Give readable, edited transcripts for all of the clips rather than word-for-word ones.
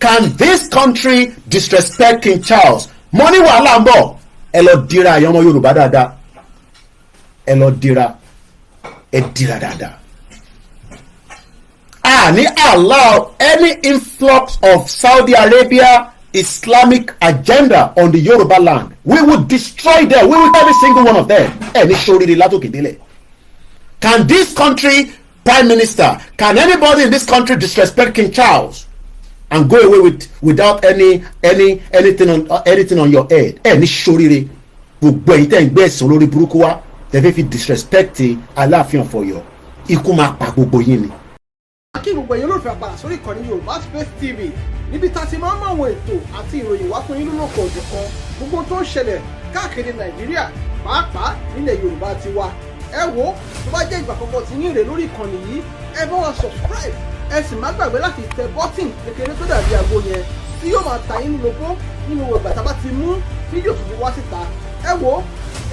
Can this country disrespect King Charles? Money wàhálà ń bọ̀. Ẹ lọ dira àyàn ọmọ Yorùbá dáadáa. Ẹ lọ dira. Ẹ dira dáadáa. Ni allow any influx of Saudi Arabia Islamic agenda on the Yoruba land. We will destroy them. We will every single one of them. Any shoriri látòkè délẹ̀. Can this country prime minister, can anybody in this country disrespect King Charles and go away without anything on your head? Any shoriri gbogbo ẹ̀yin tẹ́ ń gbé ẹ̀sùn lórí burúkú wa tẹ́ fi disrespect Alaafin Oyo. Ikú máa pa gbogbo yín ni. Kí gbogbo ẹ̀yin olólùfẹ́ àpàdà sórí ìkànnì Yorùbá Space TV níbi tá a ti máa ń mọ àwọn ètò àti ìròyìn wá fún yín lónà ọ̀jọ̀ kan gbogbo tó ń ṣẹlẹ̀ káàkiri Nàìjíríà pàápàá nílẹ̀ Yorùbá ti wá. Ẹ wo tó bá jẹ́ ìgbà àkọ́kọ́ tí yín rè lórí ìkànnì yìí ẹ bá wa subscribe ẹ sì má gbàgbé láti tẹ bọ́tìn kékeré tó dàbí aago yẹn tí yóò máa ta yín lóko nínú ìgbà tá a bá ti mú fídíò tuntun wá síta. Ẹ wo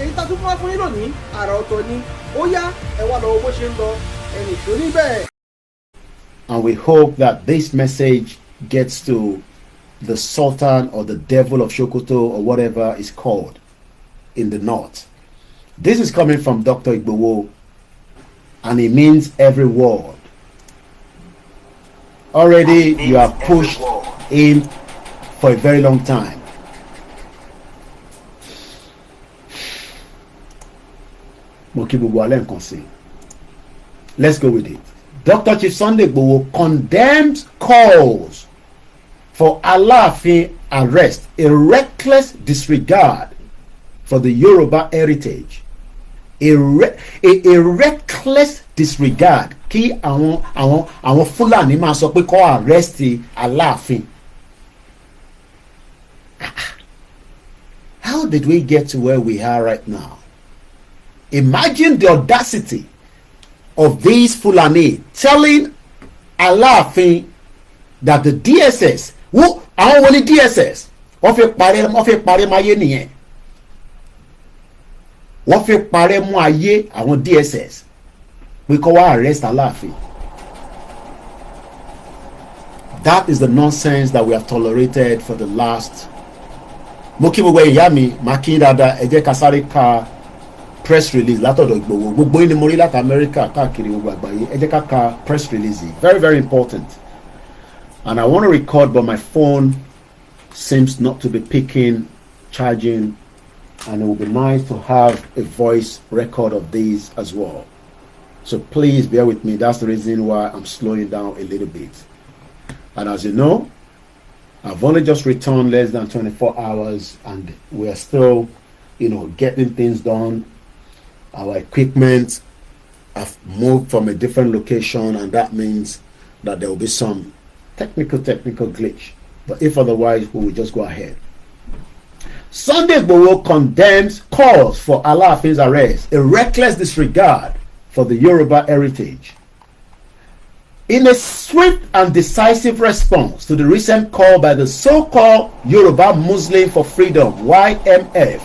èyí tá a tún fún wa fún yín lónìí àrà ọ̀tọ̀ ni ó yá ẹ wá lọ bó ṣe ń lọ ẹnì tó níbẹ̀. And we hope that this message gets to the Sultan or the devil of Sokoto or whatever is called in the north. This is coming from Dr. Igboho, and it means every word. Already you have pushed him for a very long time. Let's go with it. Dr. Chief Sunday Igboho condemns calls for Alaafin arrest, a reckless disregard for the Yoruba heritage. A reckless disregard kí àwọn Fúlàní máa sọ pé kó arrest Alaafin. How did we get to where we are right now? Imagine the audacity of these Fulani telling Alaafin that the DSS, àwọn wọlé DSS, wọ́n fẹ́ parẹ́ mọ́ ayé nìyẹn. Wọ́n fẹ́ parẹ́ mọ́ ayé àwọn DSS. We kọ́ wá arrest Alaafin. That is the nonsense that we have tolerated for the last. Mo kí gbogbo ìyá mi, màá kí dáadáa, ẹ jẹ́ ká sáré ka press release látọ̀dọ̀ Igboho. Gbogbo yín ni mo rí láti America káàkiri gbogbo àgbáyé. Ẹ jẹ́ ká ka press release. Very, very important. And I want to record, but my phone seems not to be picking, charging, and it would be nice to have a voice record of these as well. So please bear with me. That's the reason why I'm slowing down a little bit. And as you know, I've only just returned less than 24 hours, and we're still, getting things done. Our equipment have moved from a different location, and that means that there will be some technical glitch. But if otherwise, we will just go ahead. Sunday Igboho condemns calls for Alaafin's arrest, a reckless disregard for the Yoruba heritage. In a swift and decisive response to the recent call by the so-called Yoruba Muslim for Freedom, YMF,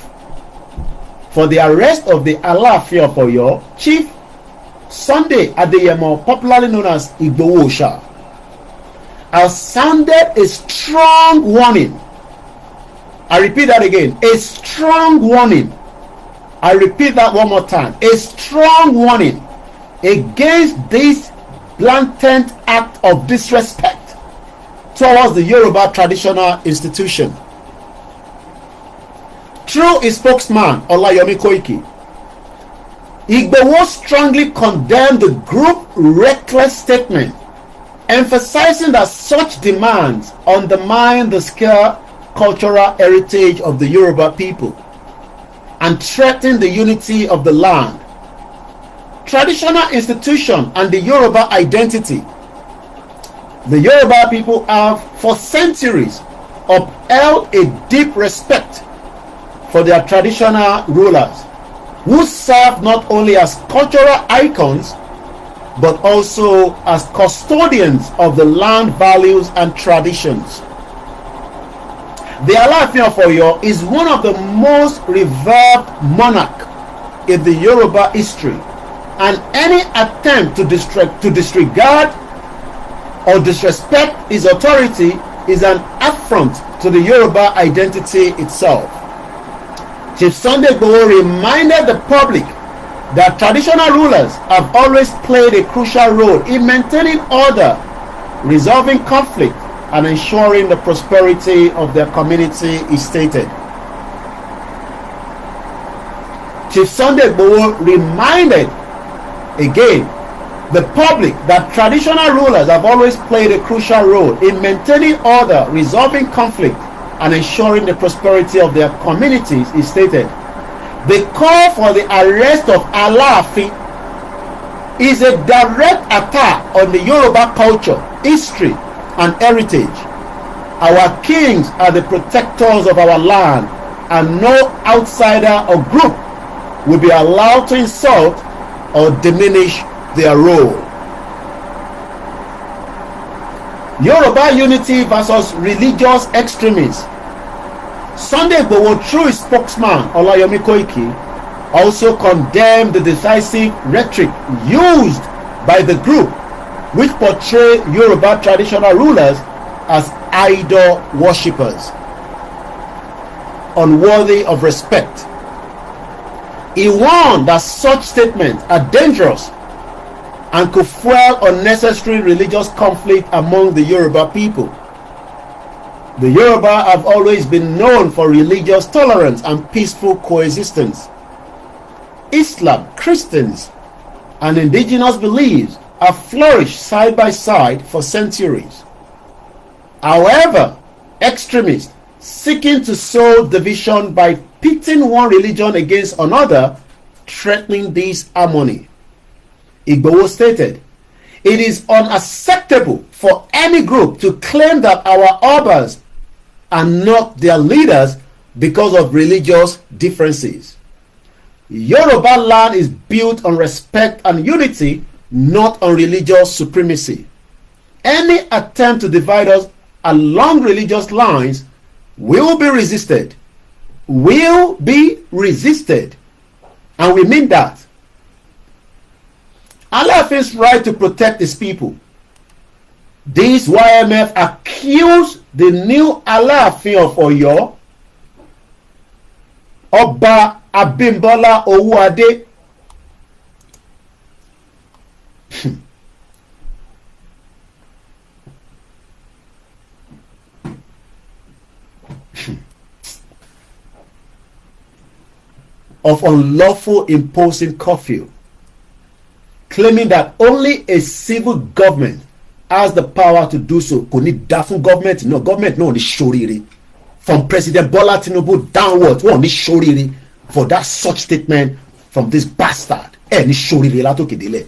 for the arrest of the Alaafin of Oyo, Chief Sunday Adeyemo, popularly known as Igboho Osha, has sounded a strong warning. I repeat that again, a strong warning. I repeat that one more time, a strong warning against this blatant act of disrespect towards the Yoruba traditional institution. Through his spokesman, Olayomi Koiki, Igboho strongly condemned the group's reckless statement, emphasizing that such demands undermine the scarce cultural heritage of the Yoruba people and threaten the unity of the land, traditional institution, and the Yoruba identity. The Yoruba people have for centuries upheld a deep respect for their traditional rulers, who serve not only as cultural icons but also as custodians of the land values and traditions. The Alaafin of Oyo is one of the most revered monarchs in the Yoruba history, and any attempt to disregard or disrespect his authority is an affront to the Yoruba identity itself. Chief Sunday Igboho reminded the public that traditional rulers have always played a crucial role in maintaining order, resolving conflict, and ensuring the prosperity of their community, he stated. Chief Sunday Igboho reminded again the public that traditional rulers have always played a crucial role in maintaining order, resolving conflict, and ensuring the prosperity of their communities, he stated. The call for the arrest of Alaafin is a direct attack on the Yoruba culture, history, and heritage. Our kings are the protectors of our land, and no outsider or group will be allowed to insult or diminish their role. Yoruba unity versus religious extremism. Sunday Igboho, through his spokesman Olayomi Koiki, also condemned the decisive rhetoric used by the group which portray Yoruba traditional rulers as idol worshippers, unworthy of respect. He warned that such statements are dangerous and could fuel unnecessary religious conflict among the Yoruba people. The Yoruba have always been known for religious tolerance and peaceful coexistence. Islam, Christians, and indigenous beliefs have flourished side by side for centuries. However, extremists seeking to sow division by pitting one religion against another, threatening this harmony. Igboho stated, "It is unacceptable for any group to claim that our Obas are not their leaders because of religious differences. Yoruba land is built on respect and unity, not on religious supremacy. Any attempt to divide us along religious lines will be resisted. Will be resisted. And we mean that. Alaafin's right to protect his people. This YMF accused the new Alaafin of Oyo, Oba Abimbola Owuade, of unlawful imposing curfew, claiming that only a civil government has the power to do so. Kò ní dá fún government náà ní ṣoríire. From President Bola Tinubu downwards, wọ́n ní ṣoríire for that such statement from this bastard. Ní ṣoríire látòkè délẹ̀.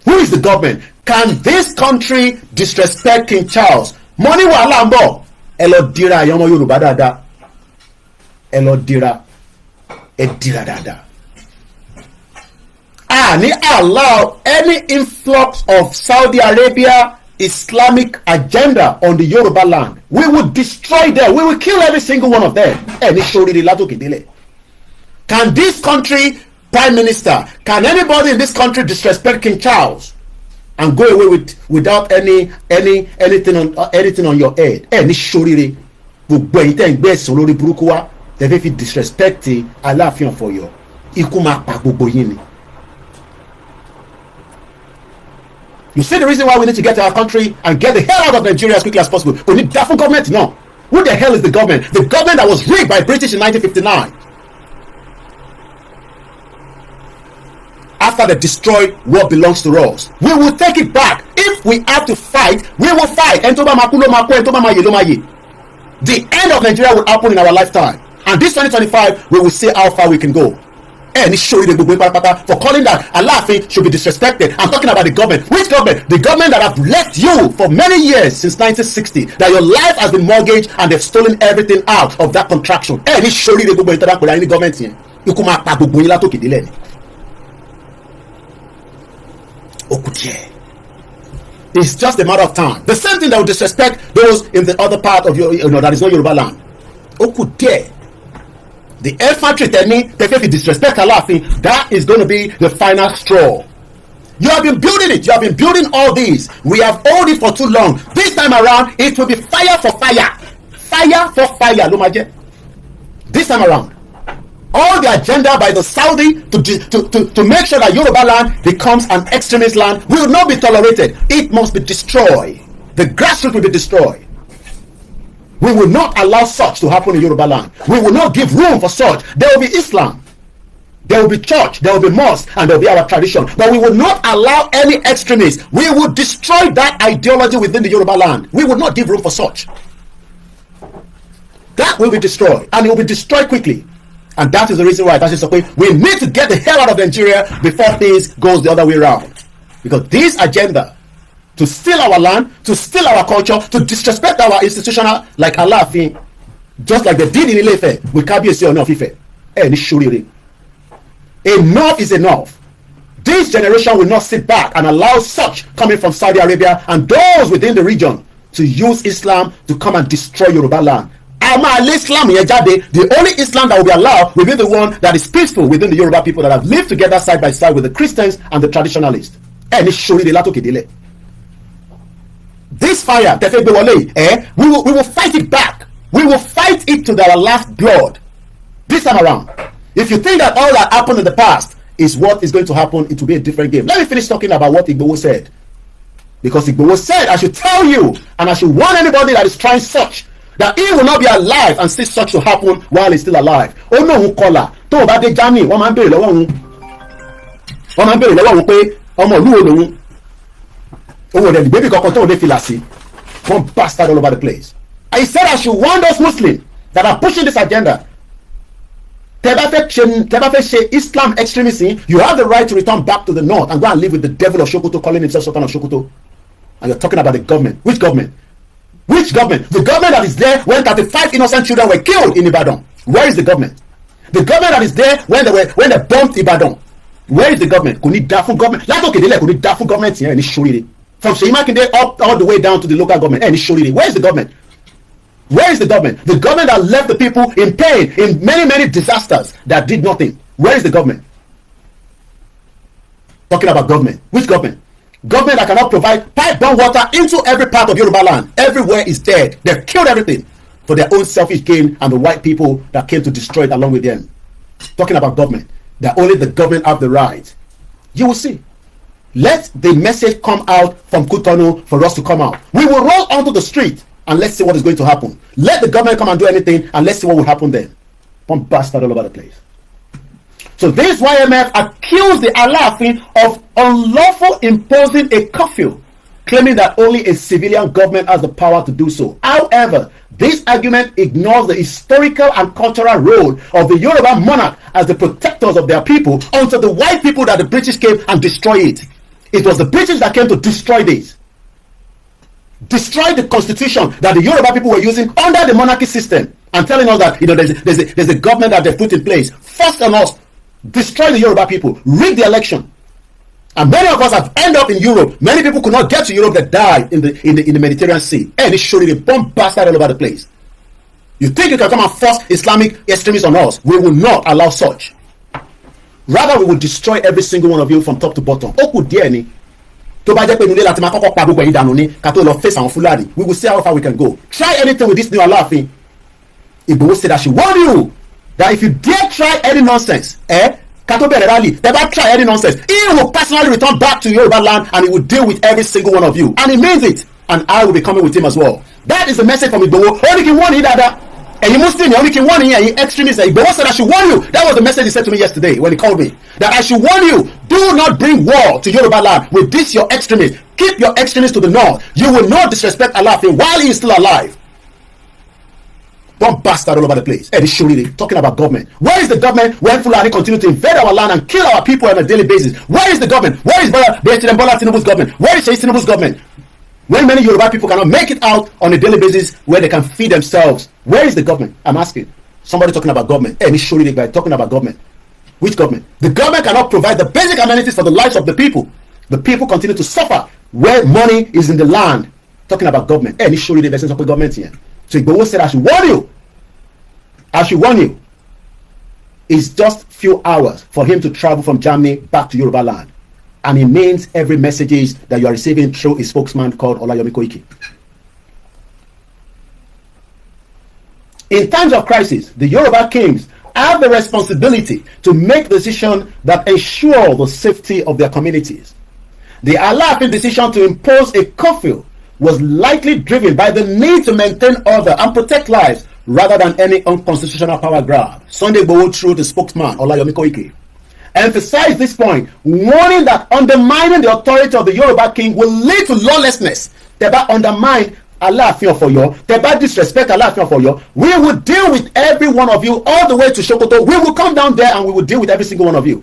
Who is the government? Can this country disrespect King Charles? Money wàhálà ń bọ̀. Ẹ lọ dira àyàn ọmọ Yorùbá dáadáa. Ẹ lọ dira. Ẹ dira dáadáa. Ni allow any influx of Saudi Arabia Islamic agenda on the Yoruba land. We will destroy them. We will kill every single one of them. Can this country, Prime Minister, can anybody in this country disrespect King Charles and go away without anything on your head? Any shoriri, gbogbo ẹ̀yin tẹ́ ń gbé ẹ̀sùn lórí burúkú wá, tẹ́ fẹ́ fi disrespect Alaafin Oyo. Ikú máa pa gbogbo yín ni. You see the reason why we need to get to our country and get the hell out of Nigeria as quickly as possible. We need that government? No. Who the hell is the government? The government that was rigged by British in 1959. After they destroyed what belongs to us. We will take it back. If we have to fight, we will fight. The end of Nigeria will happen in our lifetime. And this 2025, we will see how far we can go. For calling that Alaafin should be disrespected. I'm talking about the government. Which government? The government that have left you for many years since 1960. That your life has been mortgaged and they've stolen everything out of that contraction. It's just a matter of time. The same thing that will disrespect those in the other part of your, that is not Yoruba land. The infantry tell me, if you disrespect Alaafin, that is going to be the final straw. You have been building it. You have been building all these. We have owed it for too long. This time around, it will be fire for fire. Fire for fire. This time around. All the agenda by the Saudi to make sure that Yoruba land becomes an extremist land will not be tolerated. It must be destroyed. The grassroots will be destroyed. We will not allow such to happen in Yoruba land. We will not give room for such. There will be Islam. There will be church, there will be mosque, and there will be our tradition. But we will not allow any extremists. We will destroy that ideology within the Yoruba land. We will not give room for such. That will be destroyed, and it will be destroyed quickly. And that is the reason why we need to get the hell out of Nigeria before things goes the other way around. Because this agenda to steal our land, to steal our culture, to disrespect our institutional like Alaafin, just like they did in Ile-Ife with Kabiyesi Oni of Ife. Enough is enough. This generation will not sit back and allow such coming from Saudi Arabia and those within the region to use Islam to come and destroy Yoruba land. The only Islam that will be allowed will be the one that is peaceful within the Yoruba people that have lived together side by side with the Christians and the traditionalists. This fire, we will fight it back. We will fight it to our last blood. This time around. If you think that all that happened in the past is what is going to happen, it will be a different game. Let me finish talking about what Igboho said. Because Igboho said, I should tell you, and I should warn anybody that is trying such, that he will not be alive and see such to happen while he's still alive. Oh no, who call her? Tó bá dé Germany, wọ́n máa ń béèrè lọ́wọ́ òun pé ọmọ ìlú wo lòun. Owó rẹ̀ baby kankan tó dé fìlà sí. One bastard all over the place. I said I should warn those Muslims that are pushing this agenda. Islam extremism, you have the right to return back to the north and go and live with the devil of Sokoto calling himself Sultan of Sokoto. And you're talking about the government. Which government? Which government? The government that is there when 35 innocent children were killed in Ibadan. Where is the government? The government that is there when they bombed Ibadan. Where is the government? Kò ní dá fún government. Látòkèdélẹ̀ kò ní dá fún government yẹn ní ṣoríire. From Seyi Makinde up all the way down to the local government ní ṣoríire. Where is the government? Where is the government? The government that left the people in pain, in many, many disasters that did nothing. Where is the government? Talking about government. Which government? Government that cannot provide pipe-borne water into every part of Yoruba land. Everywhere is dead. They've killed everything for their own selfish gain and the white people that came to destroy it along with them. Talking about government. That only the government have the right. You will see. Let the message come out from Kutonu for us to come out. We will roll onto the street and let's see what is going to happen. Let the government come and do anything and let's see what will happen then. One bastard all over the place. So this YMF accused the Alaafin of unlawful imposing a curfew, claiming that only a civilian government has the power to do so. However, this argument ignores the historical and cultural role of the Yoruba monarch as the protectors of their people until the white people that the British came and destroyed it. It was the British that came to destroy this. Destroy the constitution that the Yoruba people were using under the monarchy system and telling us that there's a government that they put in place. First and us, destroy the Yoruba people, rig the election. And many of us have ended up in Europe. Many people could not get to Europe that died in the Mediterranean Sea. And it showed the bomb bastard all over the place. You think you can come and force Islamic extremists on us? We will not allow such. Rather, we will destroy every single one of you from top to bottom. We will see how far we can go. Try anything with this new Alaafin. Igboho said I should warn you that if you dare try any nonsense, try any nonsense, he will personally return back to Yoruba land and he will deal with every single one of you. And he means it. And I will be coming with him as well. That is the message from Igboho. Only can warn you that. And you Muslim, only can warn you, and you extremists. Igboho said I should warn you. That was the message he said to me yesterday when he called me. That I should warn you. Do not bring war to Yoruba land with this your extremists. Keep your extremists to the north. You will not disrespect Alaafin while he is still alive. One bastard all over the place. Eddie Shuriri talking about government. Where is the government when Fulani continue to invade our land and kill our people on a daily basis? Where is the government? Where is Bola Tinubu's government? Where is Seyi Tinubu's government? When many Yoruba people cannot make it out on a daily basis where they can feed themselves, where is the government? I'm asking. Somebody talking about government. Eddie Shuriri guy talking about government. Which government? The government cannot provide the basic amenities for the lives of the people. The people continue to suffer where money is in the land. Talking about government. Eddie Shuriri versus government here. So Igboho said, I should warn you. I should warn you. It's just few hours for him to travel from Germany back to Yoruba land. And it means every messages that you are receiving through a spokesman called Olayomi Koiki. In times of crisis, the Yoruba kings have the responsibility to make decisions that ensure the safety of their communities. The Alaafin decision to impose a curfew was likely driven by the need to maintain order and protect lives rather than any unconstitutional power grab. Sunday Igboho, through the spokesman Olayomi Koiki, emphasized this point, warning that undermining the authority of the Yoruba king will lead to lawlessness. Thereby undermine Alaafin Oyo, thereby disrespect Alaafin Oyo. We will deal with every one of you all the way to Sokoto. We will come down there and we will deal with every single one of you.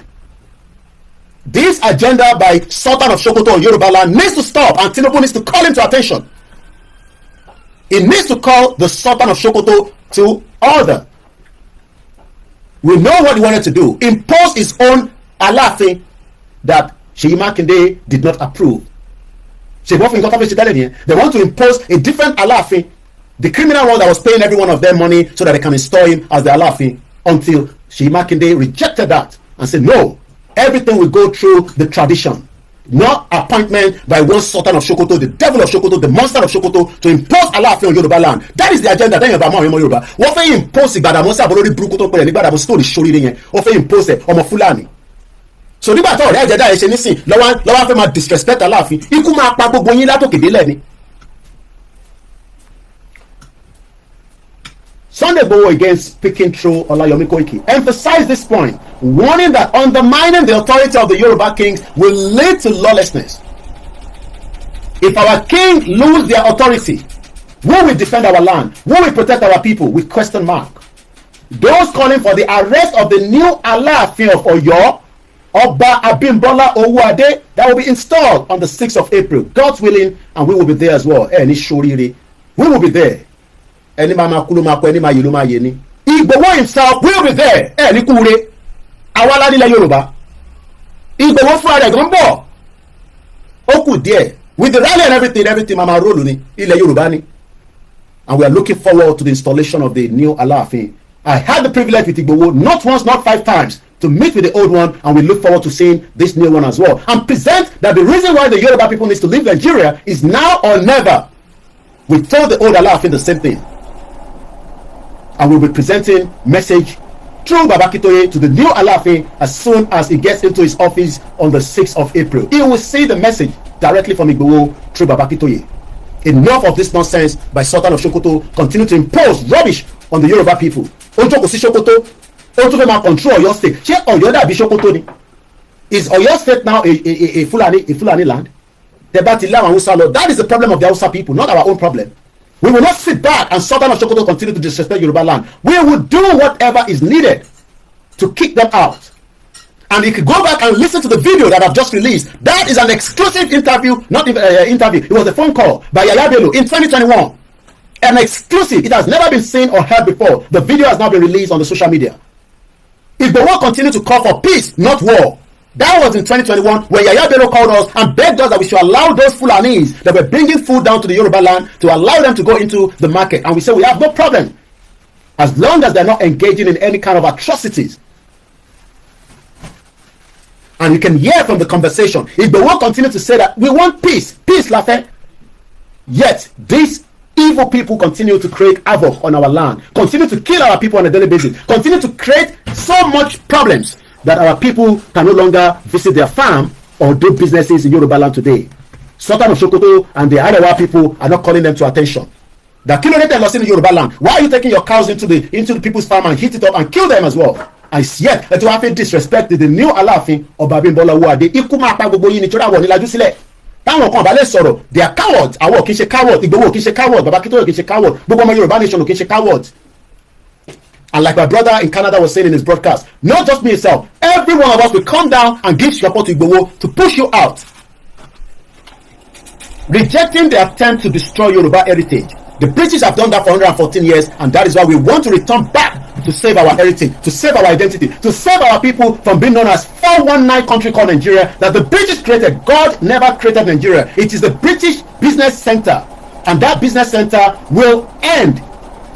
This agenda by Sultan of Sokoto on Yoruba land needs to stop, and Tinubu needs to call him to attention. It needs to call the Sultan of Sokoto to order. We know what he wanted to do. Impose his own Alaafin that Seyi Makinde did not approve. They want to impose a different Alaafin, the criminal one that was paying every one of them money so that they can install him as the Alaafin, until Seyi Makinde rejected that and said, no, everything will go through the tradition, not appointment by one Sultan of Sokoto, the devil of Sokoto, the monster of Sokoto, to impose Alaafin on Yoruba land. That is the agenda. Then Yoruba man, Yoruba. What they impose Igbadamosi abolori buruku to pele Igbadamosi to the shori yen. What they impose ọmọ Fulani. So nígbà tó ọ̀rẹ́ ẹ̀jẹ̀ ṣe nísìn lọ́wọ́ fẹ́ máa disrespect Alaafin, ikú máa pa gbogbo yín látòkè délẹ̀ ni. Sunday Igboho, again speaking through Olayomi Koiki, emphasized this point, warning that undermining the authority of the Yoruba kings will lead to lawlessness. If our king lose their authority, who will defend our land? Who will protect our people? With question mark. Those calling for the arrest of the new Alaafin of Oyo, Oba Abimbola Owuade, that will be installed on the 6th of April. God's willing, and we will be there as well. We will be there. Igboho himself will be there. Igboho Friday gan bọ̀. There. With the rally and everything mama roll ni ilẹ̀ Yorùbá ni. And we are looking forward to the installation of the new Alaafin. I had the privilege with Igboho not once, not 5 times, to meet with the old one, and we look forward to seeing this new one as well. And present that the reason why the Yoruba people need to leave Nigeria is now or never. We told the old Alaafin the same thing. And we'll be presenting message through Babakitoye to the new Alaafin as soon as he gets into his office on the 6th of April. He will see the message directly from Igboho through Babakitoye. Enough of this nonsense by Sultan of Sokoto. Continue to impose rubbish on the Yoruba people. Ojo kò sí Sokoto, Ojo fẹ́ máa control Oyo state. Ṣé Oyo dàbí Sokoto ni? Is Oyo state now a Fulani land? That is the problem of the Hausa people, not our own problem. We will not sit back and Sultan of Sokoto continue to disrespect Yoruba land. We will do whatever is needed to kick them out. And you can go back and listen to the video that I've just released. That is an exclusive interview, not even interview. It was a phone call by Yaya Bello in 2021. An exclusive. It has never been seen or heard before. The video has now been released on the social media. If the war continue to call for peace, not war. That was in 2021 where Yaya Bello called us and begged us that we should allow those Fulanis that were bringing food down to the Yoruba land to allow them to go into the market. And we said we have no problem as long as they're not engaging in any kind of atrocities. And you can hear from the conversation, if they will continue to say that we want peace, Lafe, yet these evil people continue to create havoc on our land, continue to kill our people on a daily basis, continue to create so much problems that our people can no longer visit their farm or do businesses in Yoruba land today. Sultan of Sokoto and the Arewa people are not calling them to attention. The kilometer lost in Yoruba land. Why are you taking your cows into the people's farm and hit it up and kill them as well? And yet, that you have disrespected the new Alaafin of Abimbola Owuade. Ikú máa pa gbogbo yín ní tíra wọ̀ ní lajú sílẹ̀. Táwọn kan bá lè sọ̀rọ̀, they are cowards. Àwọn kì í ṣe coward. Igboho kì í ṣe coward. Babakitoye kì í ṣe coward. Gbogbo ọmọ Yorùbá nation kì í ṣe coward. And like my brother in Canada was saying in his broadcast, not just me himself, every one of us will come down and give support to Igboho to push you out. Rejecting the attempt to destroy Yoruba heritage. The British have done that for 114 years, and that is why we want to return back to save our heritage, to save our identity, to save our people from being known as 419 country called Nigeria that the British created. God never created Nigeria. It is the British business center, and that business center will end,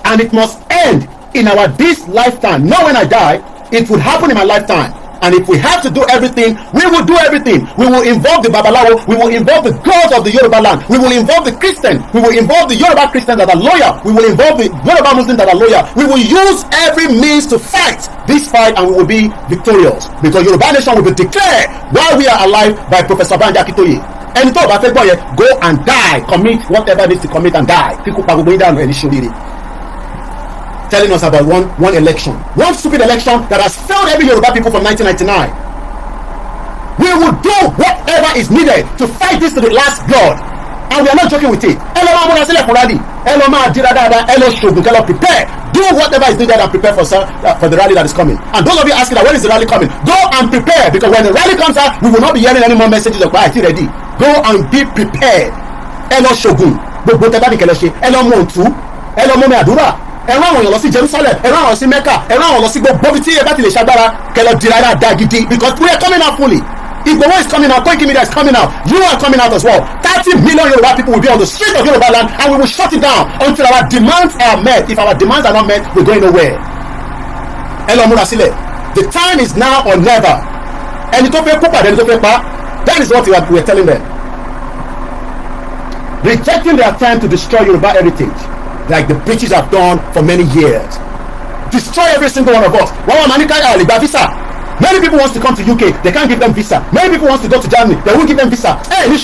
and it must end in this lifetime. Not when I die, it would happen in my lifetime. And if we have to do everything, we will do everything. We will involve the Babalawo. We will involve the gods of the Yoruba land. We will involve the Christian. We will involve the Yoruba Christians that are loyal. We will involve the Yoruba Muslims that are loyal. We will use every means to fight this fight, and we will be victorious. Because Yoruba nation will be declared while we are alive by Professor Banji Akintoye. And tó o bá fẹ́ gbọ́ yẹn, go and die, commit whatever needs to commit and die. Kíkú pa gbogbo yín dànù ẹni ṣoríire. Telling us about one election, one stupid election that has failed every Yoruba people from 1999. We will do whatever is needed to fight this to the last blood, and we are not joking with it. Ẹ lọ máa múra sílẹ̀ fún rally, ẹ lọ máa dira dáadáa, ẹ lọ ṣògùn, kẹ lọ prepare, do whatever is needed and prepare for the rally that is coming. And those of you asking that when is the rally coming, go and prepare, because when the rally comes out, we will not be hearing any more messages of "I ready." Go and be prepared. Ẹ lọ ṣògùn, gbogbo tẹ bá ní kẹ lọ ṣe, ẹ lọ mọ òtún, ẹ lọ mọ mi àdúrà. Ẹ rán àwọn èèyàn lọ sí Jerusalem, ẹ rán àwọn sí Mecca, ẹ rán àwọn lọ sí gbogbo ibi tí ẹ bá ti lè ṣagbára kẹlọ dìrà dáa gidi, because we are coming out fully. Igboho is coming out, Koiki Media is coming out, you are coming out as well. 30 million Yoruba people will be on the streets of Yoruba land, and we will shut it down until our demands are met. If our demands are not met, we're going nowhere. Ẹ lọ múra sílẹ̀. The time is now or never. Ẹni tó fẹ́ kó pàdé ẹni tó fẹ́ pa. That is what we are telling them. Rejecting their attempt to destroy Yoruba heritage, like the British have done for many years. Destroy every single one of us. Visa. Many people want to come to UK, they can't give them visa. Many people want to go to Germany, they won't give them visa. Many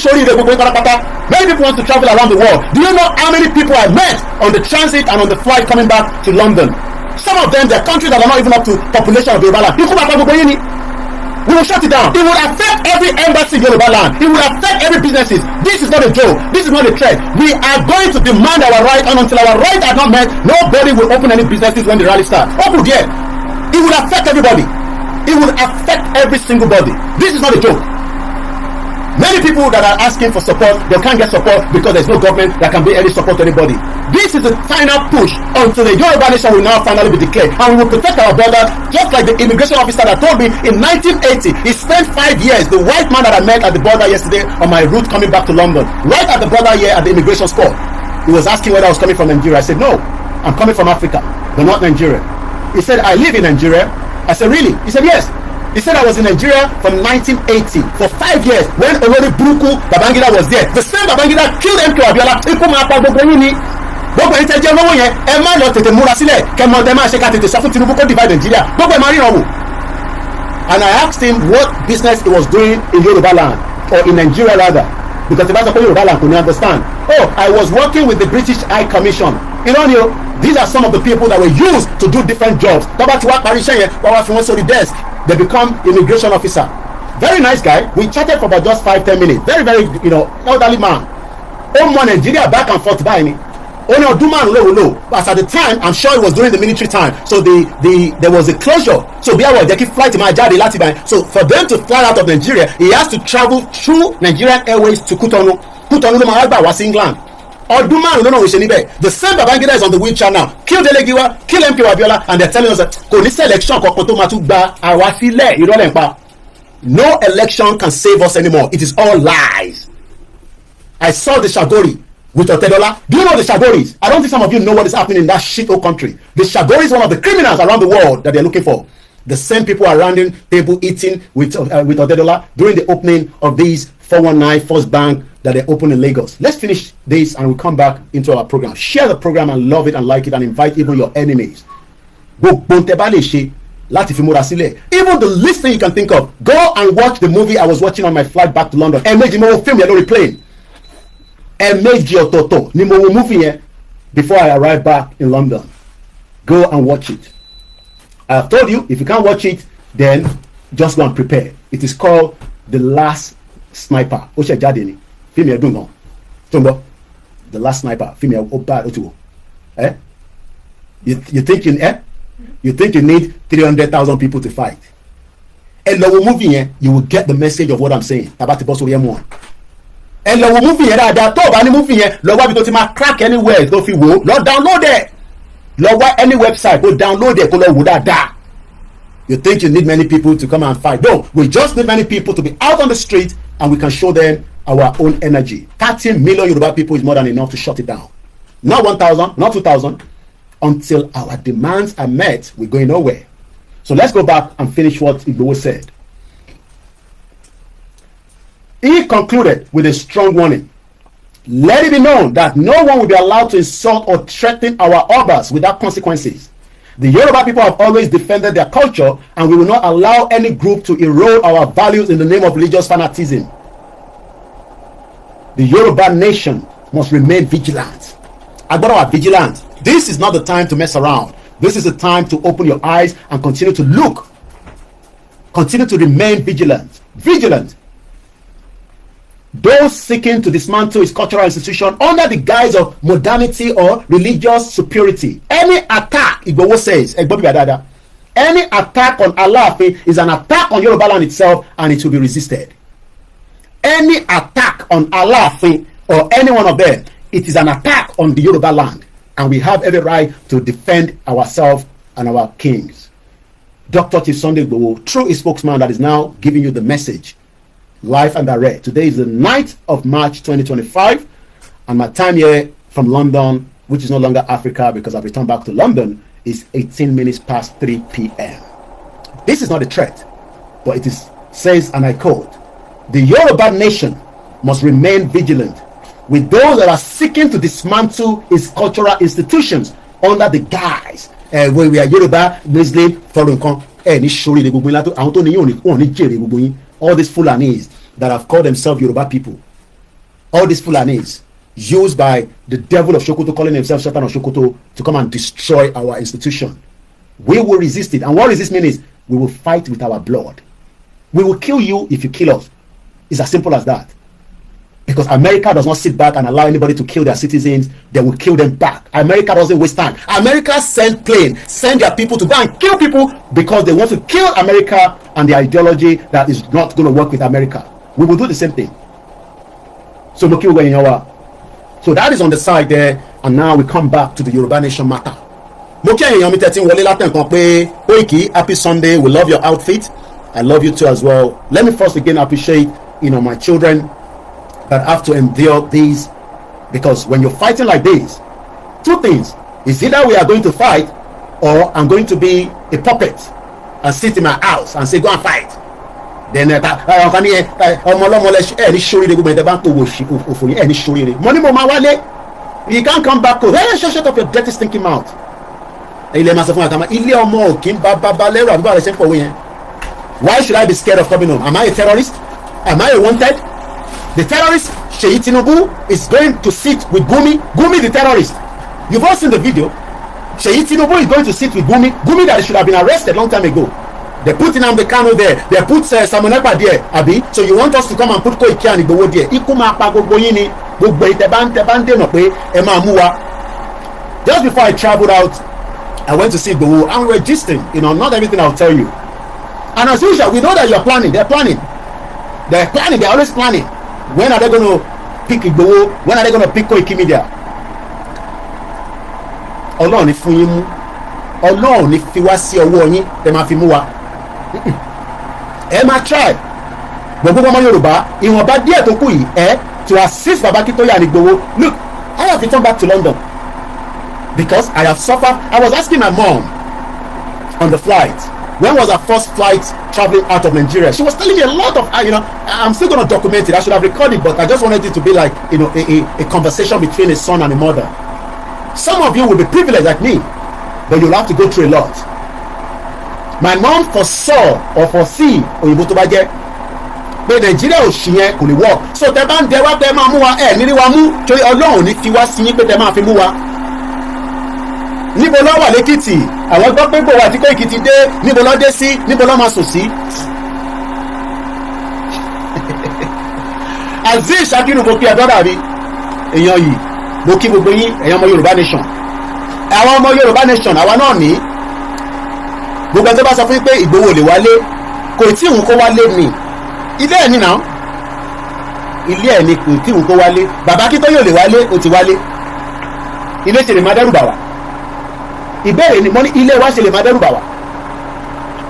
people want to travel around the world. Do you know how many people I met on the transit and on the flight coming back to London? Some of them, they're countries that are not even up to population of Yoruba land. We will shut it down. It will affect every embassy in Yoruba land. It will affect every businesses. This is not a joke. This is not a threat. We are going to demand our right, and until our rights are not met, nobody will open any businesses when the rally starts. Open there. It will affect everybody. It will affect every single body. This is not a joke. Many people that are asking for support, they can't get support because there's no government that can bring any support to anybody. This is the final push until the Yoruba nation will now finally be declared, and we will protect our borders, just like the immigration officer that told me in 1980, he spent 5 years, the white man that I met at the border yesterday on my route coming back to London, right at the border here at the immigration score. He was asking whether I was coming from Nigeria. I said, no, I'm coming from Africa, but not Nigeria. He said, I live in Nigeria. I said, really? He said, yes. He said, I was in Nigeria from 1980 for 5 years when Olori Buruku Babangida was there. The same Babangida killed MK Abiola. Gbogbo ẹni tẹ jẹ́ olówó yẹn, ẹ má lọ tètè múra sílẹ̀ kẹmọ tẹ máa ṣe ká tètè sọ fún Tinubu kó divide Nigeria. Gbogbo ẹ máa ríran wò. And I asked him what business he was doing in Yoruba land, or in Nigeria rather, because if I say Yoruba land, couldn't understand. Oh, I was working with the British High Commission. You know, these are some of the people that were used to do different jobs. Tọ́ba ti wá parí iṣẹ́ yẹn, wọ́n wá fi wọ́n sórí desk. They become immigration officer. Very nice guy. We chatted for about just 5-10 minutes. Very, very, elderly man. Omo Nigeria back and forth by me. Only Oduman low. But at the time, I'm sure it was during the military time. So there was a closure. So they keep flight to so for them to fly out of Nigeria, he has to travel through Nigerian Airways to Cotonou. Cotonou was England. Oduman no we níbẹ̀. The same Babangida is on the wheelchair now. Kill Delegiwa, kill MK Abiola, and they're telling us that kò ní selection kankan tó máa tún gba àwa sílẹ̀ ìrọ̀lẹ́ nípa. No election can save us anymore. It is all lies. I saw the Shagori with Otedola. Do you know the Shagoris? I don't think some of you know what is happening in that shithole country. The Shagori is one of the criminals around the world that they're looking for. The same people are around the table eating with Otedola during the opening of these 419 First Bank that they opened in Lagos. Let's finish this and we'll come back into our program. Share the program and love it and like it, and invite even your enemies. Even the least thing you can think of, go and watch the movie I was watching on my flight back to London. Before I arrived back in London. Go and watch it. I have told you, if you can't watch it, then just go and prepare. It is called The Last Sniper. The Last Sniper. You think you need 300,000 people to fight. And the movie, you will get the message of what I'm saying about the boss of M1. And the movie, crack anywhere. Go download it. Any website, go download it. You think you need many people to come and fight? No, we just need many people to be out on the street, and we can show them our own energy. 30 million Yoruba people is more than enough to shut it down. Not 1,000, not 2,000. Until our demands are met, we're going nowhere. So let's go back and finish what Igboho said. He concluded with a strong warning. Let it be known that no one will be allowed to insult or threaten our Obas without consequences. The Yoruba people have always defended their culture, and we will not allow any group to erode our values in the name of religious fanaticism. The Yoruba nation must remain vigilant. Agbara, vigilant. This is not the time to mess around. This is the time to open your eyes and continue to look. Continue to remain vigilant. Vigilant. Those seeking to dismantle his cultural institution under the guise of modernity or religious superiority. Any attack, Igboho says, any attack on Alaafin is an attack on Yoruba land itself, and it will be resisted. Any attack on Alaafin or any one of them, it is an attack on the Yoruba land, and we have every right to defend ourselves and our kings. Dr. Chief Sunday Igboho, through his spokesman that is now giving you the message, live and direct. Today is the 9th of March 2025, and my time here from London, which is no longer Africa because I've returned back to London, is 18 minutes past 3 p.m. This is not a threat, but it is, says, and I quote, the Yoruba nation must remain vigilant with those that are seeking to dismantle its cultural institutions under the guise where we are Yoruba, Muslim, foreign all these Fulanis that have called themselves Yoruba people, all these Fulanis used by the devil of Sokoto calling himself Satan of Sokoto to come and destroy our institution. We will resist it. And what resist means is we will fight with our blood. We will kill you if you kill us. It's as simple as that. Because America does not sit back and allow anybody to kill their citizens. They will kill them back. America doesn't waste time. America send their people to go and kill people because they want to kill America and the ideology that is not going to work with America. We will do the same thing. So that is on the side there, and now we come back to the Yoruba Nation matter. Koiki, happy Sunday. We love your outfit. I love you too as well. Let me first again appreciate my children that have to endure these, because when you're fighting like this, two things is either we are going to fight or I'm going to be a puppet and sit in my house and say go and fight. Then money you can't come back. Hey, shut up your dirty stinking mouth. Why should I be scared of coming home? Am I a terrorist? Am I a wanted? The terrorist Sheyi Tinubu is going to sit with Gumi the terrorist. You've all seen the video. Sheyi Tinubu is going to sit with Gumi that should have been arrested long time ago. They put Nnamdi Kanu there. They put Samuel Ekpa there. Abi, so you want us to come and put Koiki and Igboho there? Just before I traveled out, I went to see Igboho and we were gisting. Not everything I'll tell you. And as usual, we know that you're planning. They're planning. They're always planning. When are they going to pick Igboho? When are they going to pick Koiki Media? Ọlọ́run ní fún yín mú. Ọlọ́run ní fi wá sí ọwọ́ yín tẹ́ máa fi mú wa. Ẹ máa try. Gbogbo ọmọ Yorùbá ìwọ̀nba díẹ̀ tó kù yìí to assist Baba Akintoye and Igboho. Look, I have returned back to London because I have suffered. I was asking my mom on the flight, when was her first flight traveling out of Nigeria? She was telling me a lot of, I'm still going to document it. I should have recorded, but I just wanted it to be like, a conversation between a son and a mother. Some of you will be privileged like me, but you'll have to go through a lot. My mom foresaw or foresee òyìnbó tó bá jẹ́ pé Nigeria ò ṣì yẹn kò lè work. So tẹ́ bá ń dẹ wá pé máa mú wa nírí wa mú torí Ọlọ́run ní fi wá sí yín pé tẹ́ máa fi mú wa. Níbo ló wà lẹ́kìtì? Àwọn gbọ́ pé gbòòwò àti Koiki ti dé. Níbo ló dé sí? Níbo ló máa sùn sí? Azeez Shakiru mo kí ẹ̀dọ́dà mi èèyàn yìí mo kí gbogbo yín ẹ̀yàn ọmọ Yorùbá nation. Àwọn ọmọ Yorùbá nation àwa náà ní gbogbo ẹni tó bá sọ fún pé Ìgbòho lè wálé kò tí òun kó wálé ni ilé ẹ̀ ní náà ilé ẹ̀ ní kò tí òun kó wálé. Bàbá Akintoye lè wálé ó ti wálé. Ilé ṣe lè máa dẹ́rù bà wá. Ìbéèrè ni mo ní ilé wa ṣe lè máa dẹ́rù bà wá.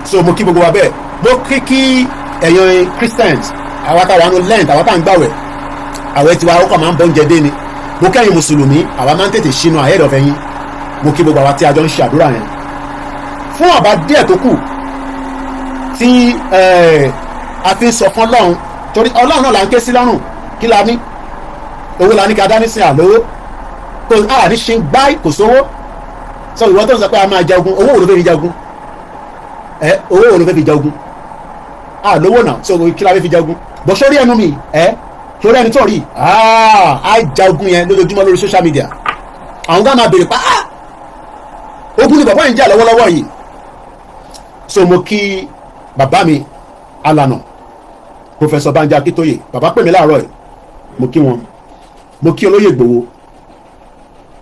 So mo kí gbogbo wa bẹ́ẹ̀. Mo kí ẹ̀yàn Christians àwa táwa ń lent àwa tá ń gbàwẹ̀ àwẹ̀ tiwa ó kàn máa ń bọ́ oúnjẹ dé ni. Mo kẹ́yìn mùsùlùmí àwa máa ń tètè ṣínú ahead of ẹ̀yin. Mo kí gbogbo àwa tí a jọ ń ṣe àdúrà yẹn. Fún àbá díẹ̀ tó kù tí a fi sọ fún Ọlọ́run torí Ọlọ́run náà là ń ké sí lọ́rùn kí la ní owó la ní ká dání sí àlówó kò àní ṣe ń gbá kò sówó sọ ìwọ tó ń sọ pé a máa jagun owó wo ló fẹ́ fi jagun owó wo ló fẹ́ fi jagun lówó náà sọ kí la fẹ́ fi jagun bọ́ sórí ẹnu mi sórí ẹni tó rí á jagun yẹn lójoojúmọ́ lórí social media àwọn gbà máa béèrè pa ogun ni bàbá yìí ń jà lọ́wọ́lọ́wọ́ yìí so mo kí bàbá mi alànà Professor Banji Akíntóyè bàbá pè mí láàárọ̀ yìí mo kí wọn mo kí olóyè Ìgbòho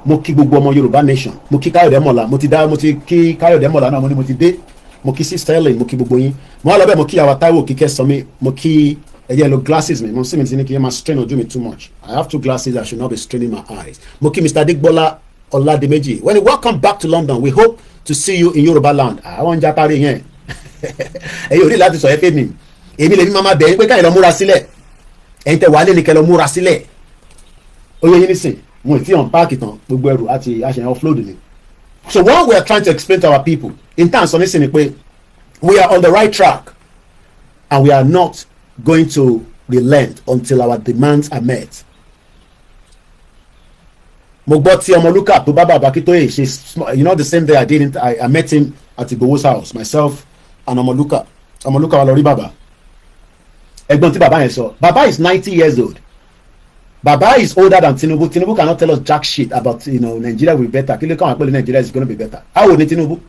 mo kí gbogbo ọmọ Yorùbá nation mo kí Káyọ̀dé Mọ̀lá mo ti kí Káyọ̀dé Mọ̀lá náà mo ti dé mo kí sí Sterling mo kí gbogbo yín mo wá lọ bẹ́ẹ̀ mo kí àwa Táíwò Kíkẹ́ Sọmí mo kí ẹ̀yẹ́ lo glasses mi mo sì mi ti ní kí ẹ máa strain ojú mi too much I have 2 glasses I should not be straining my eyes mo kí Mr. Adegbola Oladimeji when you welcome back to London we hope to see you in Yoruba land àwọn jẹ́ parí yẹn ẹ̀yin ò rí láti sọ ẹ́ fẹ́ mi èmi lèmi máa bẹ̀ yín pé káyọ̀ lọ múra sílẹ̀ ẹ̀yin tẹ̀ wálé ni kẹ́ lọ múra sílẹ̀ ó yẹ yín nísìn mo ti hàn páàkì tán gbogbo ẹrù àti àṣẹyàn offload ni. So what we are trying to explain to our people in terms of nísìn ni pé we are on the right track and we are not going to relent until our demands are met. Mo gbọ́ tí Ọmọlúkà tó bá bàbá Akíntóyè ṣe the same day I met him at Igboho's house myself and Ọmọlúkà wà lọ rí bàbá ẹ̀gbọ́n tí bàbá yẹn sọ bàbá is 90 years old bàbá is older than Tinubu. Tinubu cannot tell us jack shit about Nigeria will be better kí ló kàn wá pé Nigeria is going to be better how ni Tinubu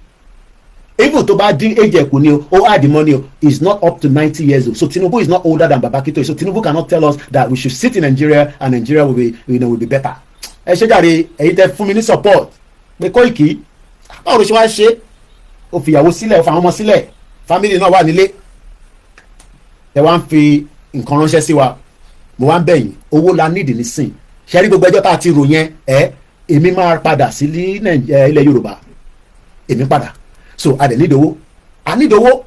even tó bá dín age ẹ̀kú ni o add the money is not up to 90 years old so Tinubu is not older than Baba Akíntóyè so Tinubu cannot tell us that we should sit in Nigeria and Nigeria will be will be better. Ẹ ṣe jàre ẹ̀yin tẹ́ fún mi ní support pé Koiki báwo ló ṣe wá ṣe ó fi ìyàwó sílẹ̀ ó fa àwọn ọmọ sílẹ̀ family náà wà nílé ẹ wá ń fi nǹkan ránṣẹ́ sí wa mo wá ń bẹ̀yìn owó la nídìí nísìn ṣe rí gbogbo ẹjọ́ tá a ti rò yẹn èmi máa padà sí ilẹ̀ Yorùbá èmi padà so I need owó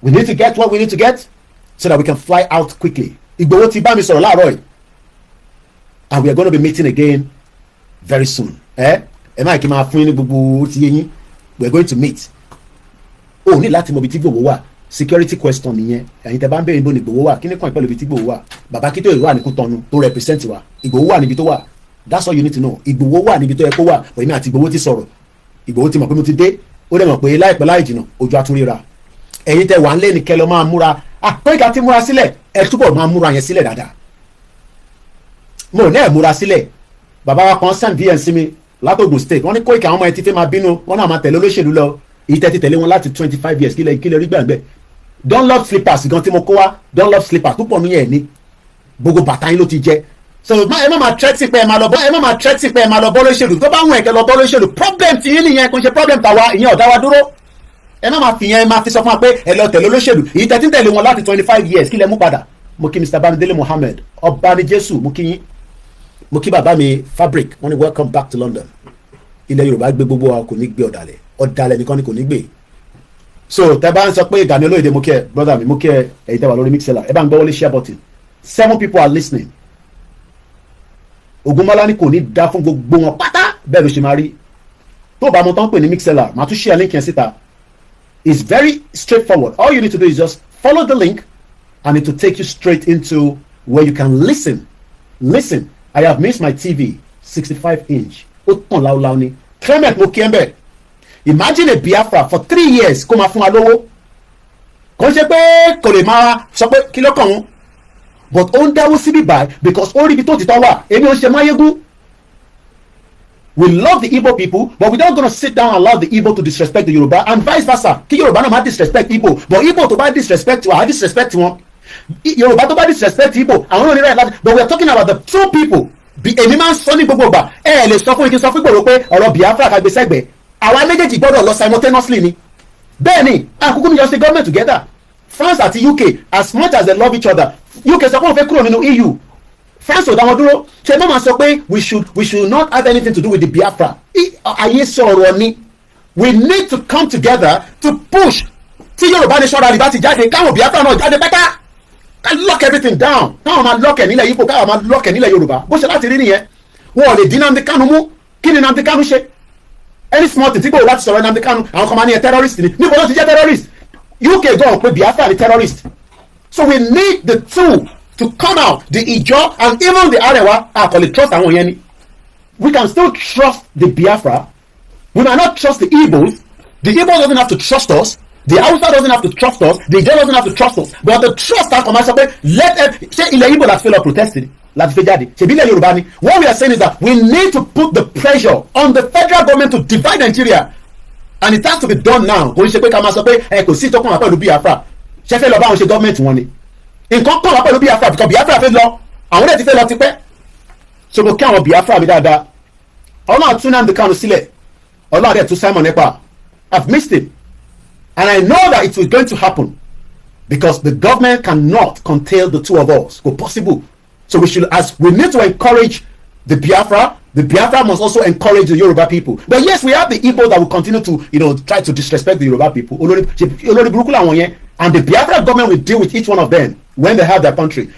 we need to get what we need to get so that we can fly out quickly. Ìgbòho ti bá mi sọ̀rọ̀ láàárọ̀ yìí and we are going to be meeting again very soon. Ẹ máa kí n máa fún yín ní gbogbo ti yé yín we are going to meet. O ní láti mọ ibi tí Ìgbòho wà security question nìyẹn ẹ̀yin tẹ́ bá ń bẹ̀rẹ̀ ibo ní Ìgbòho wà kí ni kàn pẹ̀lú ibi tí Ìgbòho wà Bàbá Akíntóyè wà ní Kútọ́nù tó represent wa Ìgbòho wà níbi tó wà that's all you need to know. Ìgbòho wà níbi tó yẹ kó wà èmi àti Ìgbòho ti sọ̀rọ̀ Ìgbòho ti mọ̀ pé mo ti dé ó dẹ̀ mọ̀ pé láìpẹ́ láì jìnnà ojú àtúríra ẹ̀yin tẹ́ wà ń lé ní kẹ́ lọ máa múra Koiki ti múra sílẹ̀ ẹ túbọ̀ máa múra yẹn sílẹ̀ dáadáa mo ní ẹ̀ múra sílẹ̀ bàbá wa kan send vn sí mi látògùn state wọ́n ní Koiki àwọn ọmọ ẹ ti fẹ́ máa bínú wọ́n náà máa tẹ̀lé olóṣèlú lọ èyí tẹ́ ti tẹ̀lé wọn láti 25 years kílẹ̀ rí gbàgbẹ́ Dunlop slippers gan tí mo kó wá Dunlop slippers púpọ̀ mi yẹn ní gbogbo bàtà yín ló ti jẹ́ so ẹ má máa threatening pé ẹ máa lọ bọ́ lóṣèlú tó bá wùn ẹ̀kẹ́ lọ bọ́ lóṣèlú problem ti yín nìyẹn kò ń ṣe problem tàwa ìyẹn ọ̀dá wa dúró ẹ má máa fi yẹn máa fi sọ fún wa pé ẹ lọ tẹ̀lé olóṣèlú èyí tẹ́ ti tẹ̀lé wọn láti 25 years kílẹ̀ mú padà mo kí Mr. Bamidele Mohammed ọba ní Jésù mo kí yín mo kí bàbá mi Fabric wọ́n ní welcome back to London ilẹ̀ Yorùbá gbé gbogbo wa kò ní gbé ọ̀dàlẹ̀ nìkan ni kò ní gbé so tẹ́ bá ń sọ pé Gani Olóyèdè mo kí ẹ brother mi mo kí ẹ ẹ̀yin tẹ́ wà lórí mixer ẹ bá ń gbọ́ wọlé share button 7 people are listening Ògúnmọ́lá ní kò ní dá fún gbogbo wọn pátá bẹ́ẹ̀ ló ṣe máa rí tó bá mo tán pè ní mixer màá tún share link yẹn síta it's very straightforward all you need to do is just follow the link and it will take you straight into where you can listen I have missed my TV 65 inch ó tàn láúláú ni Clement mo kí ẹ bẹ́ẹ̀ imagine a Biafra for 3 years kó máa fún wa lówó kò ń ṣe pé kò lè máa sọ pé kí ló kàn wọ́n but ó ń dáwó síbí báyìí because ó rí ibi tó ti tán wà èmi ò ṣe máyégún we love the Igbo people but we don't gonna sit down and allow the Igbo to disrespect the Yoruba and vice versa kí Yoruba náà máa disrespect Igbo but Igbo tó bá disrespect wa á disrespect wọn Yoruba tó bá disrespect Igbo àwọn náà ní right láti but we are talking about the two people èmi máa ń sọ ní gbogbo ìgbà ẹ lè sọ fún ike sọ fún Ìgbòho pé ọ̀rọ̀ Biafra kàgbé sẹ́gbẹ̀ẹ́ àwa méjèèjì gbọ́dọ̀ lọ simultaneously ni bẹ́ẹ̀ ni àkókò ní just government together France àti UK as much as they love each other UK sọ pé wọ́n fẹ́ kúrò nínú EU France ò dá wọn dúró ṣe mọ́ máa sọ pé we should not have anything to do with the Biafra ayé sọ̀rọ̀ ni we need to come together to push tí Yorùbá nation rally bá ti jáde káwọn Biafra náà jáde pẹ́ká ká lock everything down káwọn máa lock ẹ̀ nílẹ̀ Igbo káwọn máa lock ẹ̀ nílẹ̀ Yorùbá bó ṣe láti rí nìyẹn wọn ò lè dín Nnamdi Kanu mú kí ni Nnamdi Kanu ṣe any small thing tí Igbo láti sọ̀rọ̀ Nnamdi Kanu àwọn kan máa ní ẹ terrorist ni níbo ló ti jẹ́ terrorist UK go pé Biafra ni terrorist. So we need the two to come out, the Ijo and even the Arewa. Call it trust àwọn yẹn ni. We can still trust the Biafra. We might not trust the Igbos. The Igbo doesn't have to trust us. The Hausa doesn't have to trust us. The Ijo doesn't have to trust us. But the trust that comes up, say ilẹ̀ Igbo that fail up protesting. What we are saying is that we need to put the pressure on the federal government to divide Nigeria, and it has to be done now. Kò ṣe pé ká máa sọ pé ẹ kò sí ìtọ́kùn àpá ìlú Biafra ṣe fẹ́ lọ bá àwọn ṣe gọ́ọ̀mẹ̀ntì wọn ni nǹkan kàn àpá ìlú Biafra because Biafra fẹ́ lọ àwọn náà ti fẹ́ lọ tipẹ́ so mo kí àwọn Biafra mi dáadáa ọlọ́run tún Nnamdi Kanu sílẹ̀ ọlọ́run àdẹ̀ tún Simon Ekpa. I've missed him and I know that it is going to happen because the government cannot contain the two of us. Go possible. So we need to encourage the Biafra. The Biafra must also encourage the Yoruba people. But yes, we have the Igbo that will continue to, try to disrespect the Yoruba people. And the Biafra government will deal with each one of them when they have their country.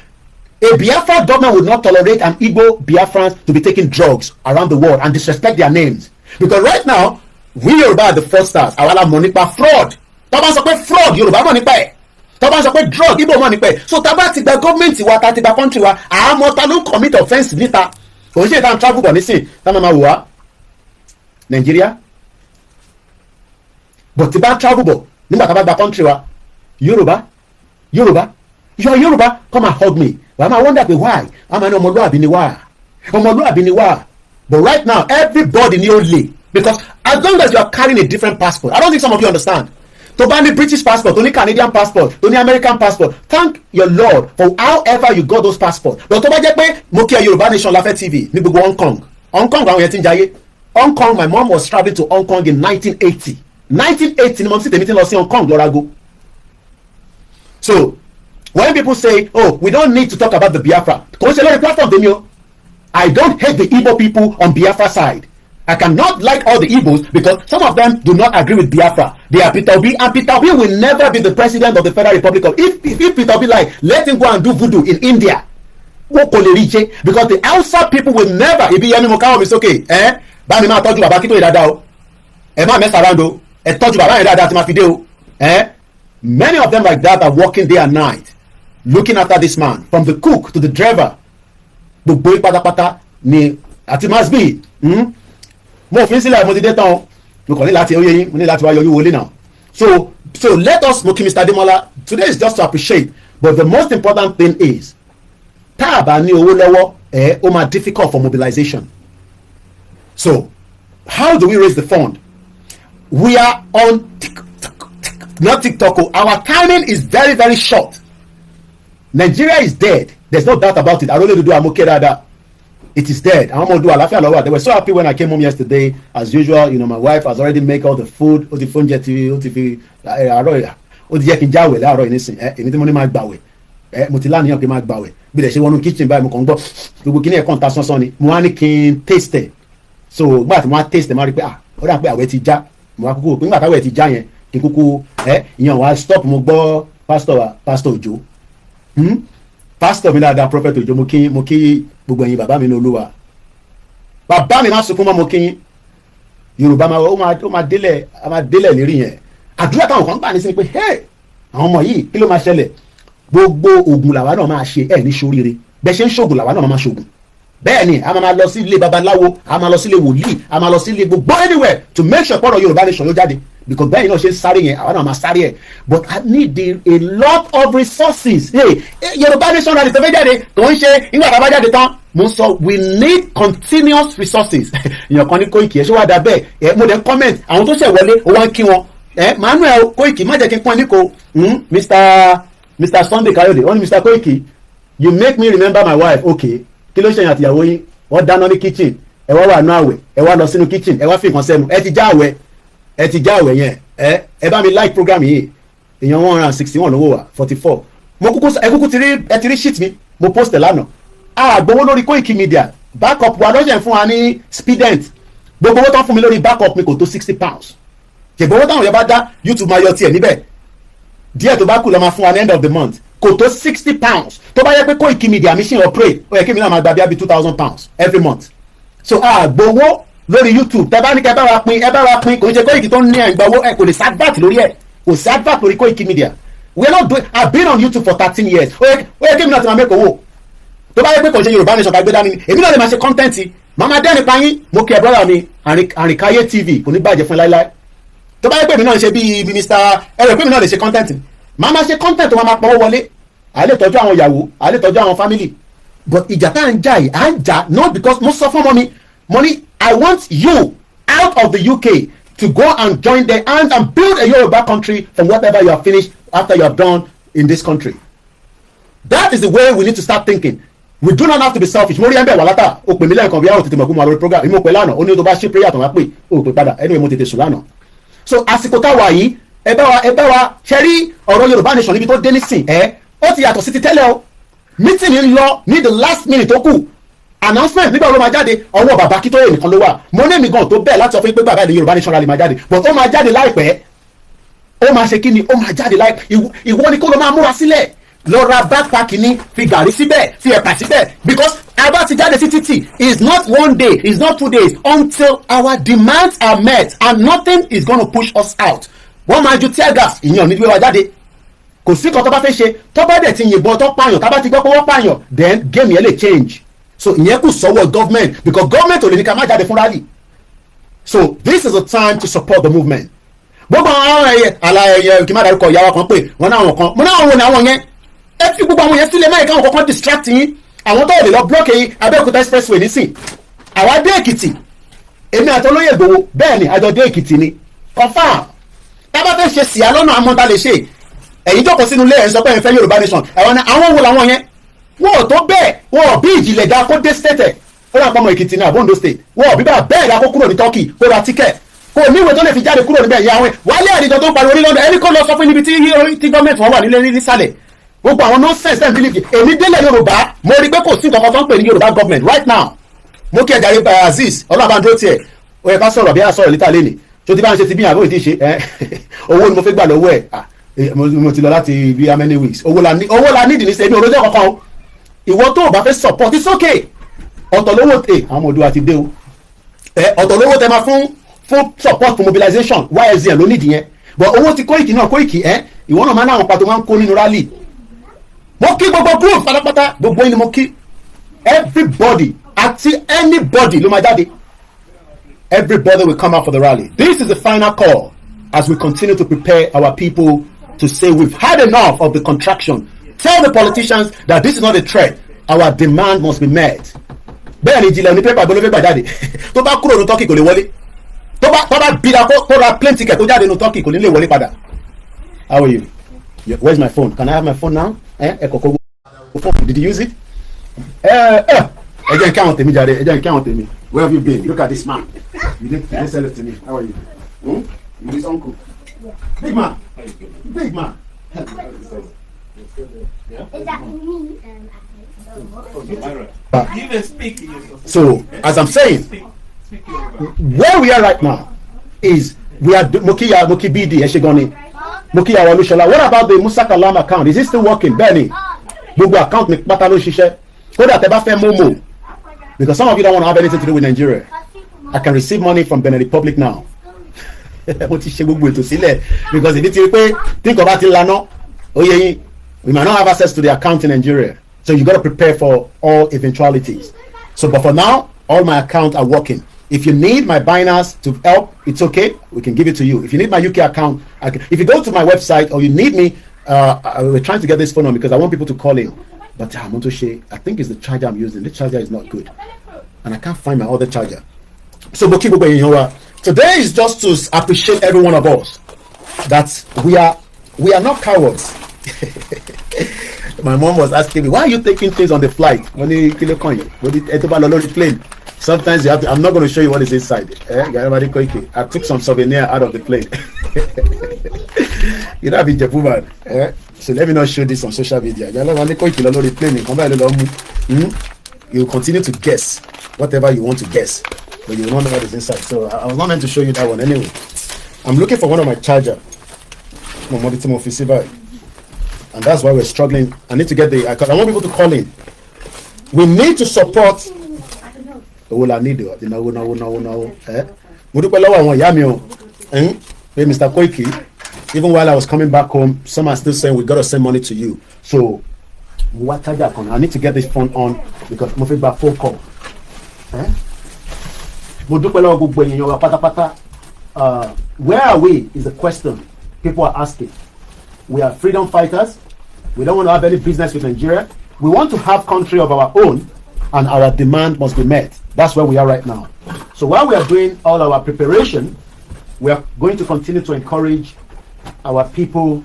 A Biafra government will not tolerate an Igbo Biafrans to be taking drugs around the world and disrespect their names. Because right now, we Yoruba are the fraudsters. Awala money pa fraud. Tọ́ba sọ pé fraud Yoruba money pa ẹ̀. Tọ́ba sọ pé drug Igbo money pa ẹ̀. So tábà ti gba gọ́ọ̀mẹ̀ntì wa tá ti gba country wa, àmọ́ ta ló ń commit offence níta. Kò ń ṣe ìtàn travel bọ̀ nísìn táwọn máa wò wá Nàìjíríà. But ti bá travel bọ̀ nígbà tá a bá gba country wa Yoruba, you are Yoruba, come and hug me. But I wonder why. I'm an ọmọlúwàbí ni wá. But right now, everybody ní only because as long as you are carrying a different passport, I don't think some of you understand. To buy the British passport, to the Canadian passport, to the American passport, thank your Lord for however you got those passports. But to buy jẹ́ mo kí Yorùbá Nation Láfẹ́ TV ní gbogbo Hong Kong àwọn yẹn ti ń jayé. Hong Kong, my mom was traveling to Hong Kong in 1980. 1980 ni mo sì tèmi ti lọ sí Hong Kong lọ́ra go. So when people say, oh, we don't need to talk about the Biafra, kò ń ṣe lórí platform tèmi o. I don't hate the Igbo people on Biafra side. I cannot like all the Igbos because some of them do not agree with Biafra. They are Peter Obi, and Peter Obi will never be the president of the Federal Republic of. If Peter Obi let him go and do voodoo in India, because the Hausa people will never. Ibi yẹn ni mo káwọn mi sókè, bá mi máa tọ́jú bàbá kí tó yẹ dáadáa o, má mess around o, tọ́jú bàbá yẹn dáadáa tí ma fi dé o, many of them like that are working day and night, looking after this man, from the cook to the driver. Gbogbo pátápátá ni àti must be. Mo fi sílẹ̀ mo ti dé tán mo kàn ní láti oyè yín mo ní láti wá yọjú wọlé náà so let us mo kí Mr. Demola today is just to appreciate but the most important thing is tá a bá ní owó lọ́wọ́ ó máa difficult for mobilization. So how do we raise the fund? We are on not TikTok. Our timing is very very short. Nigeria is dead. There's no doubt about it. I really do. I'm okay that. It is dead. I'm gonna do Alaafin Oyo. They were so happy when I came home yesterday. As usual, my wife has already made all the food. The phone jet TV. Mutilani máa gbàwẹ̀ bí dẹ̀ ṣe wọnú kitchen báyìí mo kàn ń gbọ́ gbogbo kíní ẹ̀kọ́ ń ta sánsán ni mo wá ní kí n taste so gbà tí mo wá taste máa rí pé ó dà pé àwẹ̀ ti já mo wá kúkú nígbà táwẹ̀ ti já yẹn kí n kúkú ìyẹn wá stop mo gbọ́ pastor Òjó pastor mi dáadáa prophet Òjó mo kí gbogbo ẹ̀yin bàbá mi ní Olúwa bàbá mi má sunkún mọ́ mo kí Yorùbá ó máa délẹ̀ lérí yẹn àdúrà táwọn kan gbà ní sí ni pé àwọn ọmọ yìí kí ló máa ṣẹlẹ̀ gbogbo oògùn làwa náà máa ṣe ní ṣoríire bẹ́ẹ̀ ṣe ń ṣoògùn làwa náà máa ṣoògùn bẹ́ẹ̀ ni a máa lọ sí ilé babaláwo a máa lọ sí ilé wòlíì a máa lọ sí ilé gbogbo anywhere to make sure pọ̀rọ̀ Yorùbá nation ló jáde because bẹ́ẹ̀ ni náà ṣe ń sáré yẹn àwa náà máa sáré ẹ̀ but I need a lot of resources Yorùbá nation rally tó fẹ́ jáde tó ń ṣe nígbà tá a bá jáde tán mo sọ we need continuous resources èèyàn kan ní Koiki ṣé wàá dà bẹ́ẹ̀ mo dẹ̀ comment àwọn tó ṣẹ̀ wọlé ó wá ń kí wọn Manuel Koiki má jẹ́ kí n pọ́n ní ko Mr. Sunday Kayode only Mr. Koiki you make me remember my wife okay kí ló ṣèyàn àtìyàwó yín wọ́n dáná ní kitchen ẹ wá wà nú àwẹ̀ ẹ wá lọ sínú kitchen ẹ wá fi nǹkan sẹ́nu ẹ ti já àwẹ̀ yẹn ẹ bá mi like program yìí èèyàn 161 lówó wa 44 mo kúkú ti rí sheet mi mo post ẹ̀ lánàá àgbowó lórí Koiki Media backup wa lọ́sẹ̀ fún wa ní Speedent gbogbo owó tán fún mi lórí backup mi kò tó £60 ṣègbówó táwọn yẹn bá dá YouTube máa yọ tiẹ̀ níbẹ̀ díẹ̀ tó bá kù lọ́ máa fún wa ní end of the month kò tó £60 tó bá yẹ pé Koiki Media mi ṣì ń operate ó yẹ kí mi náà máa gba bí £2,000 every month so àgbowó lórí YouTube tẹ bá ní kẹ ẹ bá wa pín kò ń ṣe Koiki tó ń ní ẹ̀ǹgbà owó ẹ kò lè sadvat lórí ẹ kò sí advert lórí Koiki Media. We are not doing. I've been on YouTube for 13 years. Oye kí mi náà ti máa make owó. Tó bá yẹ pé kò ṣe Yorùbá Nation ká gbé dání ni, èmi náà lè máa ṣe content. Màmá dẹ́ni payín, mo kí ẹ brother mi, Àrìnkáyé TV, kò ní bàjẹ́ fún láíláí. Tó bá yẹ pé èmi náà ṣe bí minister, ẹ̀rọ pé èmi náà lè ṣe content. Màmá ṣe content tó máa pawó wọlé. À lè tọ́jú àwọn ìyàwó, à lè tọ́jú àwọn family. But ìjà tá à ń jà yìí, à ń jà not because mo sọ fún ọmọ mi, money, I want you out of the UK to go and join their hands and build a Yoruba country from whatever you have finished after you have done in this country. That is the way we need to start thinking. We do not have to be selfish. Mo rí ẹ̀ńbẹ̀ wà látà o pè mí lẹ́ẹ̀kan bí àwọn tètè mọ̀gbọ́n lórí program ìmọ̀ pẹ̀ lánàá ó ní tó bá ṣe prayer tó wá pè ó pè padà anyway mo tètè sùn lánàá. So àsìkò táwa yìí ẹ bá wa ṣe rí ọ̀rọ̀ Yorùbá Nation níbi tó dé nísìn ó ti yàtọ̀ sí ti tẹ́lẹ̀ o. Meeting ń lọ ní the last minute tó kù. Announcement nígbà wo máa jáde ọwọ́ bàbá Akíntóyè nìkan ló wà. Mo ní èmi gan tó bẹ́ẹ̀ láti sọ fún pé bàbá ìdí Yorùbá Nation rally máa jáde but ó máa jáde láìpẹ́. Ó máa ṣe kí ni ó máa jáde láìpẹ́ ìwọ ni kó ló máa múra sílẹ̀ lọ ra backpack ní fi gàrí síbẹ̀ fi ẹ̀pà síbẹ̀ because abá ti jáde sí títì is not one day is not 2 days until our demands are met and nothing is gonna push us out. Wọ́n máa ju tear gas ìyẹn ní gbé wa jáde kò sí kan tó bá fẹ́ ṣe tó bá dẹ̀ ti yìnbọn tó pààyàn tá bá ti gbọ́ pé wọ́n pààyàn then game yẹn lè change. So ìyẹn kù sọ́wọ́ government because government ò lè ní ká má jáde fún rally. So this is a time to support the movement. Gbogbo àwọn ẹyẹ kí n má dárúkọ ìyàwó kan pé wọn náà wọn kan mo náà wọn ní àwọn yẹn ẹ fi gbogbo àwọn yẹn sílẹ̀ máyì káwọn kankan distract yín àwọn tó lè lọ block yín Abẹ́òkúta expressway nísìn àwa dé Èkìtì èmi àti Olóyè Ìgbòho bẹ́ẹ̀ ni àjọ dé Èkìtì ni confam tábà fẹ́ ṣe síyá lọ́nà amọ́ta lè ṣe ẹ̀yin jókòó sínú ilé ẹ̀ ń sọ pé ẹ̀ ń fẹ́ Yorùbá Nation àwọn wo làwọn yẹn wọn ò tó bẹ́ẹ̀ wọn ò bí ìjìnlẹ̀ ga kó dé state ẹ̀ ó rà pọ́nmọ́ Èkìtì ní Ondo state wọn ò bí bá bẹ́ẹ̀ ga kó kúrò ní Turkey kó ra ticket kò níwèé tó lè fi jáde kúrò níbẹ̀ yà wọ́n wálé àdìjọ tó ń pariwo ní London ẹni kó lọ sọ fún níbi tí gọ́ọ̀mẹ̀ntì wọn wà nílé nísàlẹ̀ gbogbo àwọn nonsense and believe èmi délẹ̀ Yorùbá mo rí pé kò sí nǹkan kan tó ń pè ní Yorùbá government right now mo kí ẹ̀jẹ̀ àríwá Azeez ọlọ́bàndó tiẹ̀ ó yẹ ká sọ̀rọ̀ bí a sọ̀rọ̀ níta lẹ́nìí tó ti bá ń ṣe ti bí àbó ìdí ṣe owó ni mo fẹ́ gbà lọ́wọ́ ẹ̀ mo ti lọ láti bí how many weeks owó la nídìí ní sẹ́mi òrójọ́ kankan o ìwọ tó o bá fẹ́ support it's okay ọ̀tọ̀ lówó tè àwọn ọmọdé wa ti dé o ọ̀tọ̀ lówó tẹ máa fún support for mobilization ysl ló nídìí yẹn but owó ti Koiki náà Koiki ìwọ náà máa ń àwọn pàtó máa ń kó nínú rally mo kí gbogbo group pátápátá gbogbo yín ni mo kí everybody àti anybody ló máa jáde everybody will come out for the rally. This is the final call as we continue to prepare our people to say we've had enough of the contraction. Tell the politicians that this is not a threat. Our demand must be met. Bẹ́ẹ̀ ni ìjìnlẹ̀ ní pépà gbọ́dọ̀ pépà jáde tó bá kúrò ní Turkey kò lè wọlé tó bá bíra kó ra plane ticket tó jáde ní Turkey kò ní lè wọlé padà. How are you? Where's my phone? Can I have my phone now? Kọ̀kọ́ phone. Did you use it? Ẹ jẹ́ kí àwọn tèmi jáde ẹ jẹ́ kí àwọn tèmi. Where have you been? Look at this man. You didn't sell it to me. How are you? You his uncle? Yeah. Big man. Big man. So, as I'm saying, where we are right now is we are Moki BD Eshegoni, Moki Awalushola. What about the Musa Kalam account? Is it still working? Benny, Google account me patalo shishe. Go that eba fe momo. Because some of you don't want to have anything to do with Nigeria. I can receive money from Benin Republic now. Because if you think about it, Lano, we might not have access to the account in Nigeria. So you got to prepare for all eventualities. So, but for now, all my accounts are working. If you need my Binance to help, it's okay. We can give it to you. If you need my UK account, if you go to my website or you need me, we're trying to get this phone on because I want people to call in. But I think it's the charger I'm using. This charger is not good. And I can't find my other charger. So, today is just to appreciate every one of us that we are not cowards. My mom was asking me, why are you taking things on the flight? When you kill a coin, plane. Sometimes you have to, I'm not going to show you what is inside. I took some souvenir out of the plane. You don't have Japan, man. So let me not show this on social media. You continue to guess whatever you want to guess, but you will not know what is inside. So I was not meant to show you that one anyway. I'm looking for one of my charger. And that's why we're struggling. I need to get because I want people to call in. We need to support. All I need Mr. Koiki, even while I was coming back home, some are still saying we gotta send money to you. So what I need to get this phone on because mo fẹ́ gba phone call. Mo dúpẹ́ lọ́wọ́ gbogbo ènìyàn wa pátápátá. Where are we is the question people are asking. We are freedom fighters. We don't want to have any business with Nigeria. We want to have country of our own, and our demand must be met. That's where we are right now. So while we are doing all our preparation, we are going to continue to encourage our people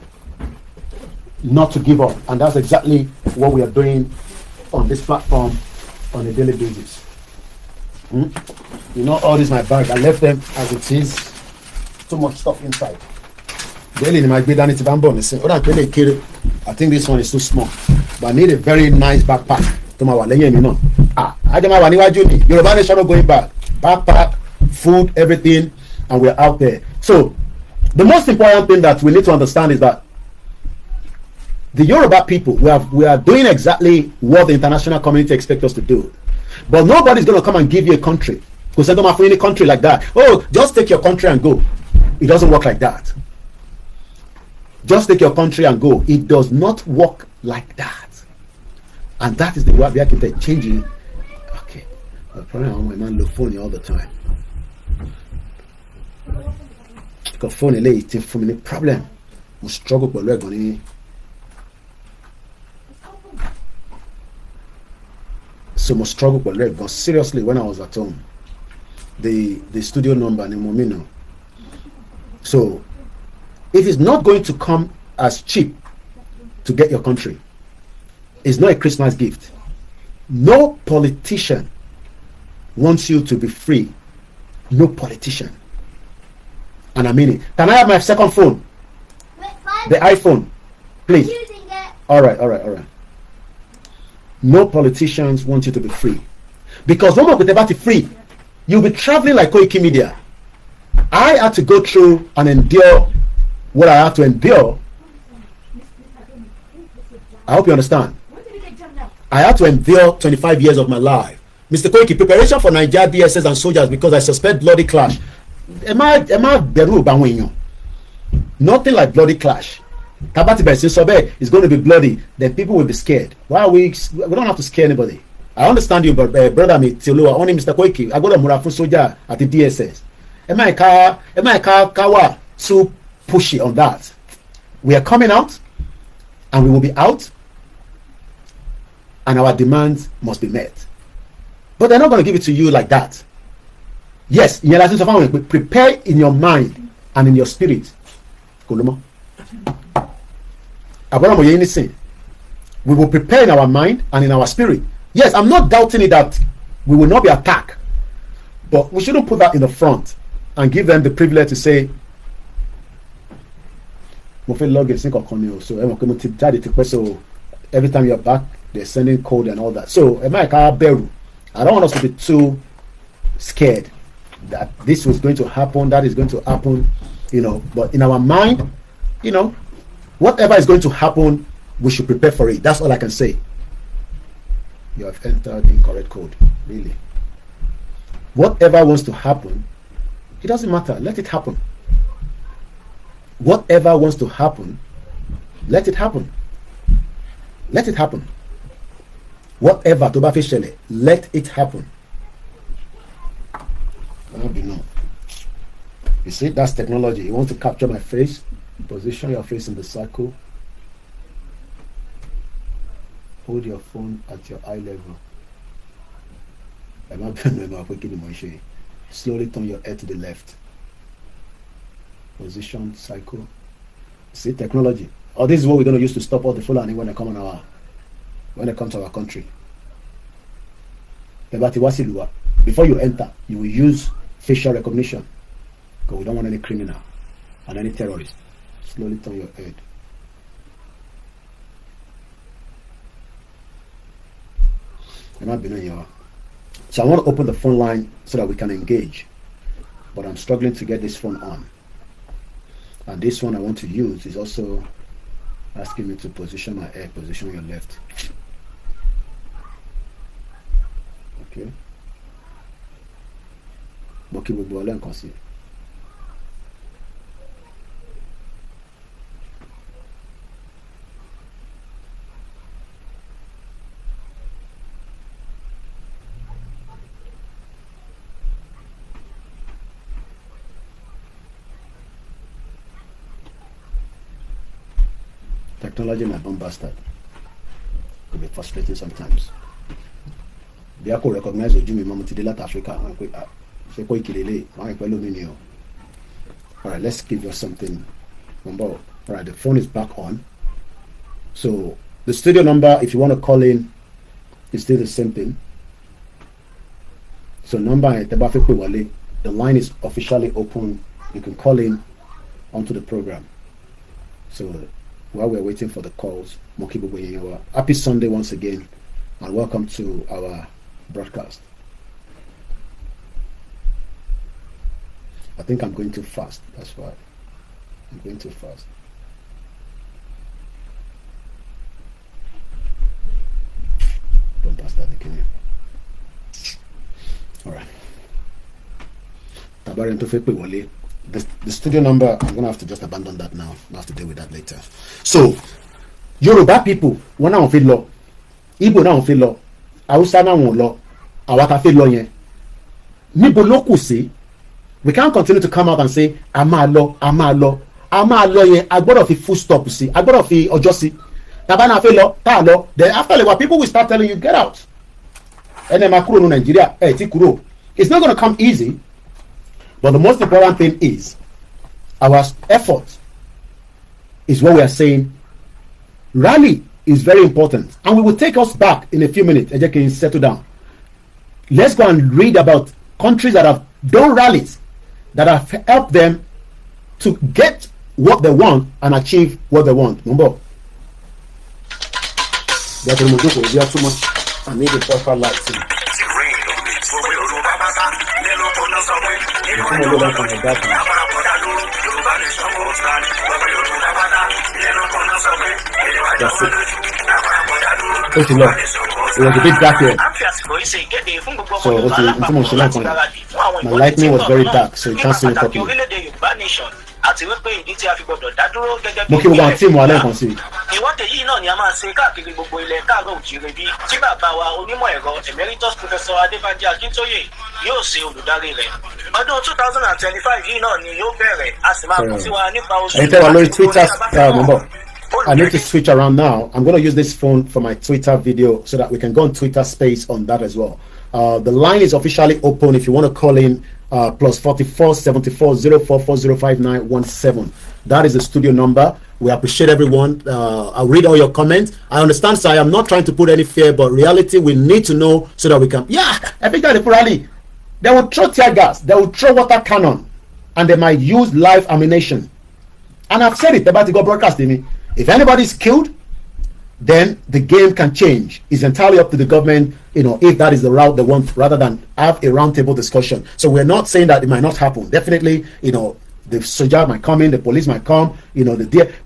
not to give up. And that's exactly what we are doing on this platform on a daily basis. You know, all this my bag. I left them as it is. Too much stuff inside. Daily in my bed, I need to bamboo. I think this one is too small. But I need a very nice backpack. To my wallet, you know. I don't know what you need. Yoruba nation going back. Backpack, food, everything, and we're out there. So the most important thing that we need to understand is that the Yoruba people, we are doing exactly what the international community expects us to do. But nobody's going to come and give you a country. Because they don't have any country like that. Oh, just take your country and go. It doesn't work like that. Just take your country and go. It does not work like that. And that is the way we have to changing. Okay. Probably I want my man look phone all the time. Because phone is for me problem. We struggle with we're so much struggle with leg. But seriously, when I was at home, the studio number in Momino. So it is not going to come as cheap to get your country. It's not a Christmas gift. No politician wants you to be free. No politician. And I mean it. Can I have my second phone? The iPhone, please. All right. No politicians want you to be free. Because when we're about to free, you'll be traveling like Koiki Media. I had to go through and endure what I have to endure. I hope you understand. I had to endure 25 years of my life. Mr. Koiki, preparation for Nigeria DSS and soldiers because I suspect bloody clash. Nothing like bloody clash. It's going to be bloody. Then people will be scared. Why are we don't have to scare anybody. I understand you, but brother me, only Mr. Koiki. I got a Murafu soldier at the DSS. Am I kawa so pushy on that? We are coming out, and we will be out, and our demands must be met. But they're not going to give it to you like that. Yes, prepare in your mind and in your spirit. We will prepare in our mind and in our spirit. Yes, I'm not doubting it that we will not be attacked, but we shouldn't put that in the front and give them the privilege to say, so every time you're back, they're sending code and all that. So I don't want us to be too scared that this was going to happen, that is going to happen, but in our mind, whatever is going to happen, we should prepare for it. That's all I can say. You have entered the incorrect code. Really. Whatever wants to happen, it doesn't matter. Let it happen. Whatever wants to happen, let it happen. Let it happen. Whatever to officially, let it happen. You see, that's technology. You want to capture my face, position your face in the circle. Hold your phone at your eye level. Slowly turn your head to the left. Position, cycle. See, technology. Oh, this is what we're going to use to stop all the Fulani when they come to our country. Before you enter, you will use facial recognition. Because we don't want any criminal and any terrorist. Slowly turn your head. So I want to open the phone line so that we can engage. But I'm struggling to get this phone on. And this one I want to use is also asking me to position my head, position your left. Okay. Technology na bomb bastard. Could be frustrating sometimes. Bí a kò recognize ojú mi mọ́ mo ti dé láti Africa. Ṣé kó ìkìlélẹ̀ wọ́n á pẹ́ lómi ni o. Alright, let's give you something. Number. Alright, the phone is back on. So the studio number, if you want to call in, is still the same thing. So number the line is officially open. You can call in onto the program. So while we're waiting for the calls, happy Sunday once again, and welcome to our broadcast. I think I'm going too fast. That's why I'm going too fast. Don't pass that again. All right. The studio number, I'm gonna have to just abandon that now. I'll have to deal with that later. So, Yoruba people, one now feel law, Igbo now feel law, Hausa now law, Awaka feel law yen. Nibo loku say, we can't continue to come out and say, Ama law yen. I got off a full stop. See, I got off a ojosi. Tabana feel law, ta law. Then after a while, people will start telling you, get out. And then Makuro no Nigeria, Tikuro. It's not gonna come easy. But the most important thing is our effort is what we are saying. Rally is very important, and we will take us back in a few minutes. Can settle down. Let's go and read about countries that have done rallies that have helped them to get what they want and achieve what they want. Number. They are too much. I need a proper lighting. That's it. It was a bit dark here. So my lightning was very dark, so you can't see me properly. Àti wípé ìdí tí a fi gbọdọ̀ dá dúró gẹ́gẹ́ bí. Mo kí gbogbo àwọn tíìmù alẹ́ kan sí. Ìwọ́de yìí náà ni a máa ṣe káàkiri gbogbo ilẹ̀ káàárọ̀ òjìrè bí tí bàbá wa onímọ̀ ẹ̀rọ emeritus professor Adébánjí Akíntóyè yóò ṣe olùdarí rẹ̀. Ọdún 2025 yìí náà ni yóò bẹ̀rẹ̀ a sì máa kún sí wa nípa oṣù. Ẹ̀yin tẹ́ wà lórí Twitter number. I need to switch around now. I'm going to use this phone for my Twitter video so that we can go on Twitter space on that as well. The line is officially open if you want to call in. Plus 44 74 044 05917. That is the studio number. We appreciate everyone. I'll read all your comments. I understand, sir. I am not trying to put any fear, but reality we need to know so that we can. Yeah, every time they put rally, they will throw tear gas, they will throw water cannon, and they might use live ammunition. And I've said it about the go broadcasting me. If anybody is killed, then the game can change. It's entirely up to the government, if that is the route they want, rather than have a roundtable discussion. So we're not saying that it might not happen. Definitely, the soldier might come in, the police might come,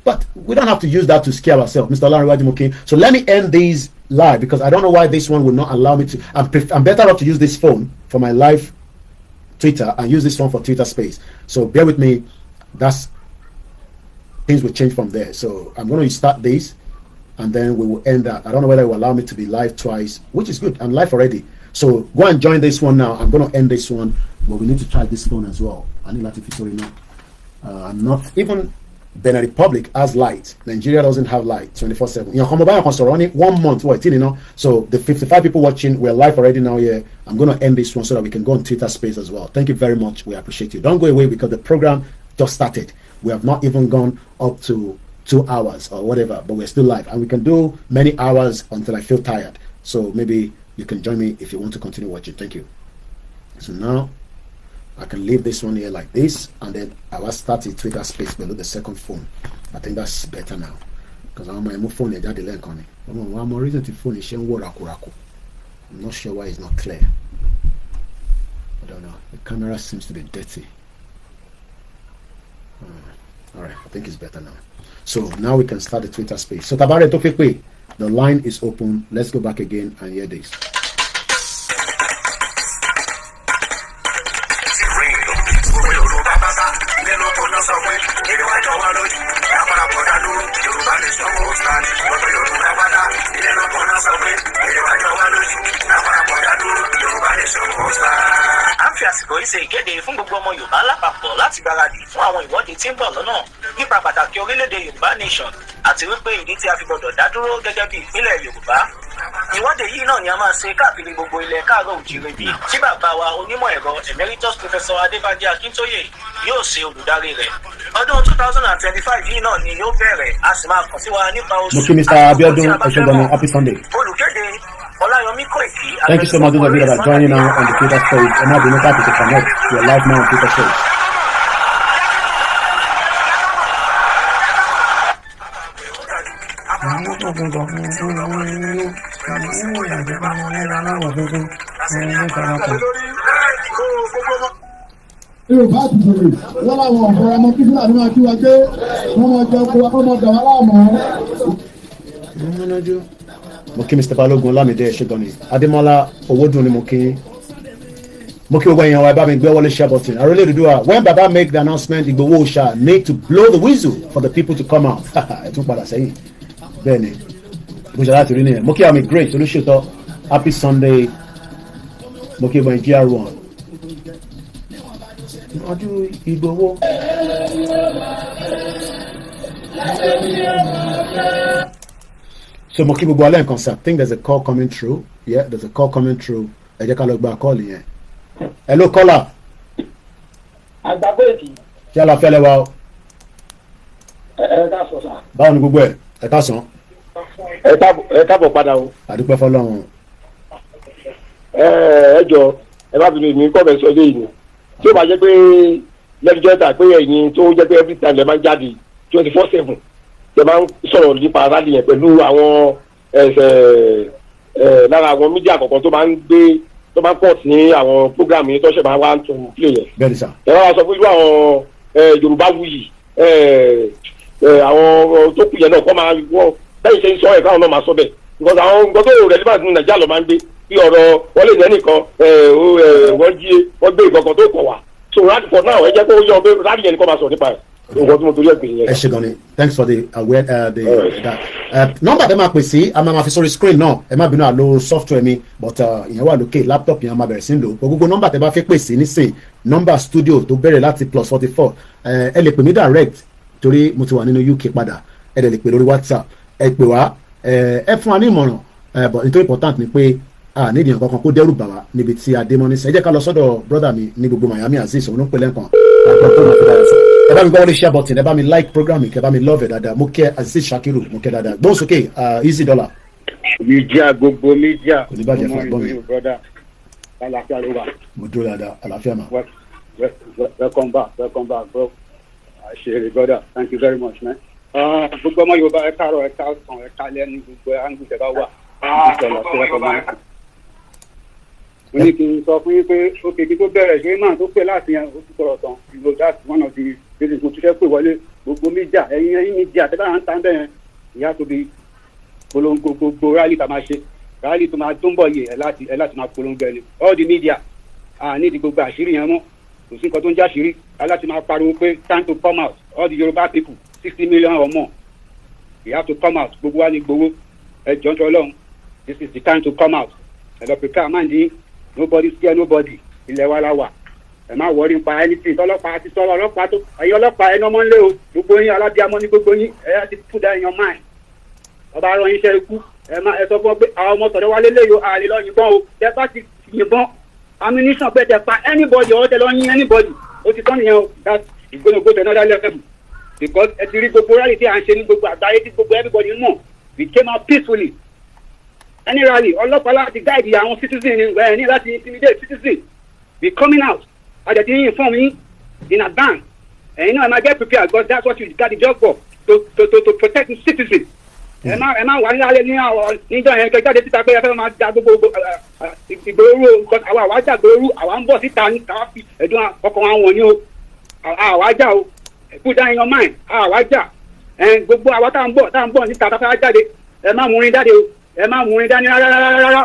but we don't have to use that to scare ourselves, Mr. Olayomi. So let me end these live because I don't know why this one will not allow me to. I'm better off to use this phone for my live Twitter and use this phone for Twitter space. So bear with me. Things will change from there. So I'm going to start this. And then we will end that. I don't know whether it will allow me to be live twice, which is good. I'm live already. So go and join this one now. I'm going to end this one, but we need to try this phone as well. I need Latifisori now. I'm not even Benin Republic has light. Nigeria doesn't have light 24/7. Only 1 month. So the 55 people watching, we're live already now here. I'm going to end this one so that we can go on Twitter space as well. Thank you very much. We appreciate you. Don't go away because the program just started. We have not even gone up to 2 hours or whatever, but we're still live and we can do many hours until I feel tired. So maybe you can join me if you want to continue watching. Thank you. So now I can leave this one here like this, and then I will start the Twitter space below the second phone. I think that's better now because I'm my phone is just the on it. One more reason to phone is I'm not sure why it's not clear. I don't know. The camera seems to be dirty. All right, I think it's better now. So now we can start the Twitter space. So Tabare Tofekwe, the line is open. Let's go back again and hear this. àsìkò àsìkò yìí ṣe ìkéde fún gbogbo ọmọ Yorùbá lápapọ̀ láti gbáradì fún àwọn ìwọ́de tí ń bọ̀ lọ́nà nípa pàtàkì orílẹ̀-èdè Yorùbá nation àti wípé ìdí tí a fi gbọdọ̀ dá dúró gẹ́gẹ́ bí ìpínlẹ̀ Yorùbá. Ìwọ́de yìí náà ni a máa ṣe káàkiri gbogbo ilẹ̀ káàárọ̀ òjìrè bí tí bàbá wa onímọ̀ ẹ̀rọ emeritus professor Adébánjí Akíntóyè yóò ṣe olùdarí rẹ̀. Ọdún 2025 yìí náà ni yóò bẹ̀rẹ̀, a sì máa kàn sí wa nípa oṣù. Mr. Abiodun Oshogoni, happy Sunday. Olùkéde Olayomi Koiki. Thank you so much, those of you that are joining now on the Twitter stage. I'm not being able to connect to your live now on Twitter stage. Yorùbá ti bèrè wọ́n láwọn ọ̀pọ̀ ọmọ kí Fúlàní máa kí wa pé wọ́n máa jẹ ọkọ̀ ọmọ dàwọn láàmú. Mo kí Mr. Balogun Olamide Oshogoni, Ademola Owodun ni mo kí gbogbo èèyàn wa ẹ bá mi gbé wọlé share button. I really do it. When Baba make the announcement, Igboho Oòṣà need to blow the whistle for the people to come out. Ẹ tún padà sẹ́yìn. Bẹ́ẹ̀ni, mo ṣe láti rí nìyẹn. Mo kí àmì great olùṣètò happy Sunday. Mo kí ìbọn GR1. Ọdún Igboho. So mo kí gbogbo alẹ́ nǹkan sir. I think there's a call coming through. Yeah, there's a call coming through. Ẹ jẹ́ ká lọ gba call yẹn. Hello caller. Àgbàgbé èkì. Ṣé àlàáfíà lẹ wà o? Ẹ ká sọ sá. Báwo ni gbogbo ẹ̀? Ẹ ká sàn. Ẹ káàbọ̀ padà o. Àdúpẹ́ fọlọ́run. Ẹ jọ ẹ bá bìnrin mi kọ́ bẹ̀ sọ léyìn ni. Tí ó bá jẹ́ pé lẹ́jọ́ta pé ẹ̀yin tó jẹ́ pé every time lẹ máa ń jáde 24/7 lẹ máa ń sọ̀rọ̀ nípa rally yẹn pẹ̀lú àwọn lára àwọn mídíà kọ̀ọ̀kan tó máa ń gbé tó máa ń pọ̀ sí àwọn program yẹn tó ṣe máa wá ń tún play yẹn. Bẹ́ẹ̀ni sà. Ẹ wá sọ pé irú àwọn Yorùbáwùyí àwọn tó kù yẹn náà kọ́ máa wọ́n bẹ́ẹ̀ ṣe ń sọ ẹ̀ káwọn náà máa sọ bẹ́ẹ̀ because àwọn nǹkan tó relevant ní Nàìjíríà ló máa ń gbé bí ọ̀rọ̀ wọ́n lè ní ẹnìkan wọ́n jí wọ́n gbé ìkọ̀kan tó kọ̀ wá so rádi for now ẹ jẹ́ kó yọ pé rádi yẹn ni kò máa sọ nípa ẹ̀ nǹkan tí mo torí ẹ̀ pè yẹn. Ẹ ṣé gan ni, thanks for the aware nọ́mbà tẹ máa pè sí a máa fi sórí screen náà ẹ má bínú àlò software mi but ìyẹn wà lókè laptop yẹn a máa bẹ̀rẹ̀ sí ń lò gbogbo nọ́mbà tẹ bá fẹ́ pè sí nísìn nọ́mbà studio tó bẹ̀rẹ̀ láti +44 ẹ lè pè mí direct torí mo ti wà nínú UK padà ẹ dẹ̀ lè pè lórí WhatsApp ẹ pè wá ẹ fún wa ní ìmọ̀ràn but nítorí important ni pé nídìí nǹkan kan kó dẹ́rù bà wá níbi tí a dé mọ́ nísìn ẹ jẹ́ ká lọ sọ́dọ̀ brother mi ní gbogbo Miami Aziz òun ló ń pè lẹ́ǹkan ẹ bá mi gbọ́ wọlé share button ẹ bá mi like program kẹ bá mi love ẹ dáadáa mo kẹ́ Aziz Shakiru mo kẹ́ dáadáa gbóhùn sókè easy dollar. mídíà gbogbo mídíà kò ní bàjẹ́ fún ẹ̀gbọ́n mi. àlàáfíà ló wà. mo dúró dáadáa àlàáfíà mà. welcome back bro. àṣírí brother thank you very much man. gbogbo ọmọ Yorùbá ẹ káàárọ̀ ẹ káàsán ẹ káalẹ́ ní gbogbo àǹgù tẹ́ bá wà. mo ní kí n sọ fún yín pé ó kébi tó bẹ̀rẹ̀ ṣé máa tó pè láti yẹn ó ti sọ̀rọ̀ tán that's one of the reasons mo tún fẹ́ pè wọlé gbogbo mídíà ẹ̀yin mídíà tẹ́ bá ń tán bẹ́ẹ̀ ìyá tóbi polongo gbogbo rally tá máa ṣe rally tó máa tó ń bọ̀ yìí ẹ láti máa polongo ẹni all the media nídìí gbogbo àṣírí yẹn mọ́ kò sí nǹkan tó ń jẹ́ àṣírí aláti máa pariwo pé time to come out all the Yoruba people 60 million or more you have to come out gbogbo wa ní gbowó ẹ jọjọ lọ́hùn this is the time to come out ẹ lọ prepare máa ń dín nobody scare nobody ilẹ̀ wa la wà ẹ má wọrí nípa anything tọ́lọ́pàá ti sọ̀rọ̀ ọlọ́pàá tó ẹ̀yin ọlọ́pàá ẹni ọmọ ńlẹ́ o gbogbo yín alábíàmọ́ ní gbogbo yín ẹ yá ti put that in your mind ọba arọ yín ṣe ikú ẹ sọ fún ọ pé àwọn ọmọ sọ̀rọ̀ wa lélẹ́yìí o àlè lọ yìnbọn o tẹ bá ti yìnbọn ammunition pé tẹ pa anybody or tẹ lọ yín anybody ó ti tán nìyẹn o that is gonna go to another level because ẹ ti rí gbogbo rally tí à ń ṣe ní gbogbo àgbáyé tí gbogbo everybody mọ̀ we came out peacefully any rally ọlọ́pàá láti guide àwọn citizen ní láti intimidate citizen we coming out àjẹtí yín inform yín in advance ẹ̀yin náà ẹ máa get prepared because that's what you got the job for to protect the citizen ẹ má wà nílẹ̀ ní àwọn níjọ́ yẹn kẹjáde síta pé ẹ fẹ́ máa da gbogbo ìgbòho because àwa àwájà gbòòrò àwa ń bọ̀ síta ní káwá fi ẹ̀dùn ọkàn àwọn ní o àwájà o put that in your mind àwájà gbogbo àwa tá à ń bọ̀ níta tá a fẹ́ jáde ẹ má múrin jáde o ẹ má múrin dání rárá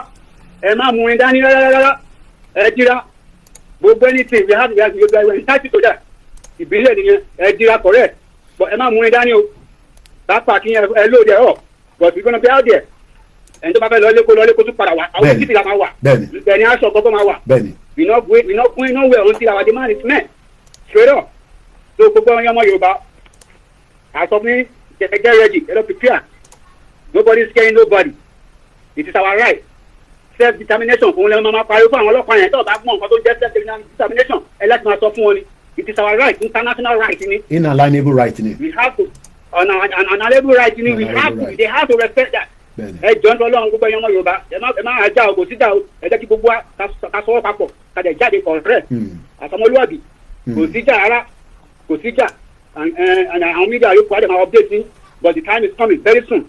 ẹ má múrin dání rárá ẹ jìra gbogbo anything we have entitled to that ìbílẹ̀ nìyẹn ẹ jìra correct but ẹ má múrin dání o that part yẹn ẹ lóde ẹ but we gonna be out there ẹni tó bá fẹ́ lọ́lé kó tún padà wá àwọn títí la máa wà bẹ́ẹ̀ni aṣọ ọkọ̀ máa wà we not going nowhere until our demand is met straight up so gbogbo ọmọ Yorùbá àsọ fún get ready get prepare nobody is scaring nobody it is our right self determination fún lẹ́nu máa parí fún àwọn ọlọ́pàá yẹn tó bá gbọ́n nǹkan tó jẹ́ self determination ẹ láti máa sọ fún wọn ni it is our right international right ni. inalienable right ni. we have to unalienable right ni we have to they have to respect that. ẹ jọ ń tọ́ lọ́run gbogbo ẹ̀yàn ọmọ Yorùbá ẹ má ajá o kò síjà o ẹ jẹ́ kí gbogbo wa ká sọ́wọ́ papọ̀ ká dẹ̀ jáde correct àtọmọlúwàbí kò síjà rárá kò síjà àwọn mídíà yóò kó àdè máa update ni but the time is coming very soon.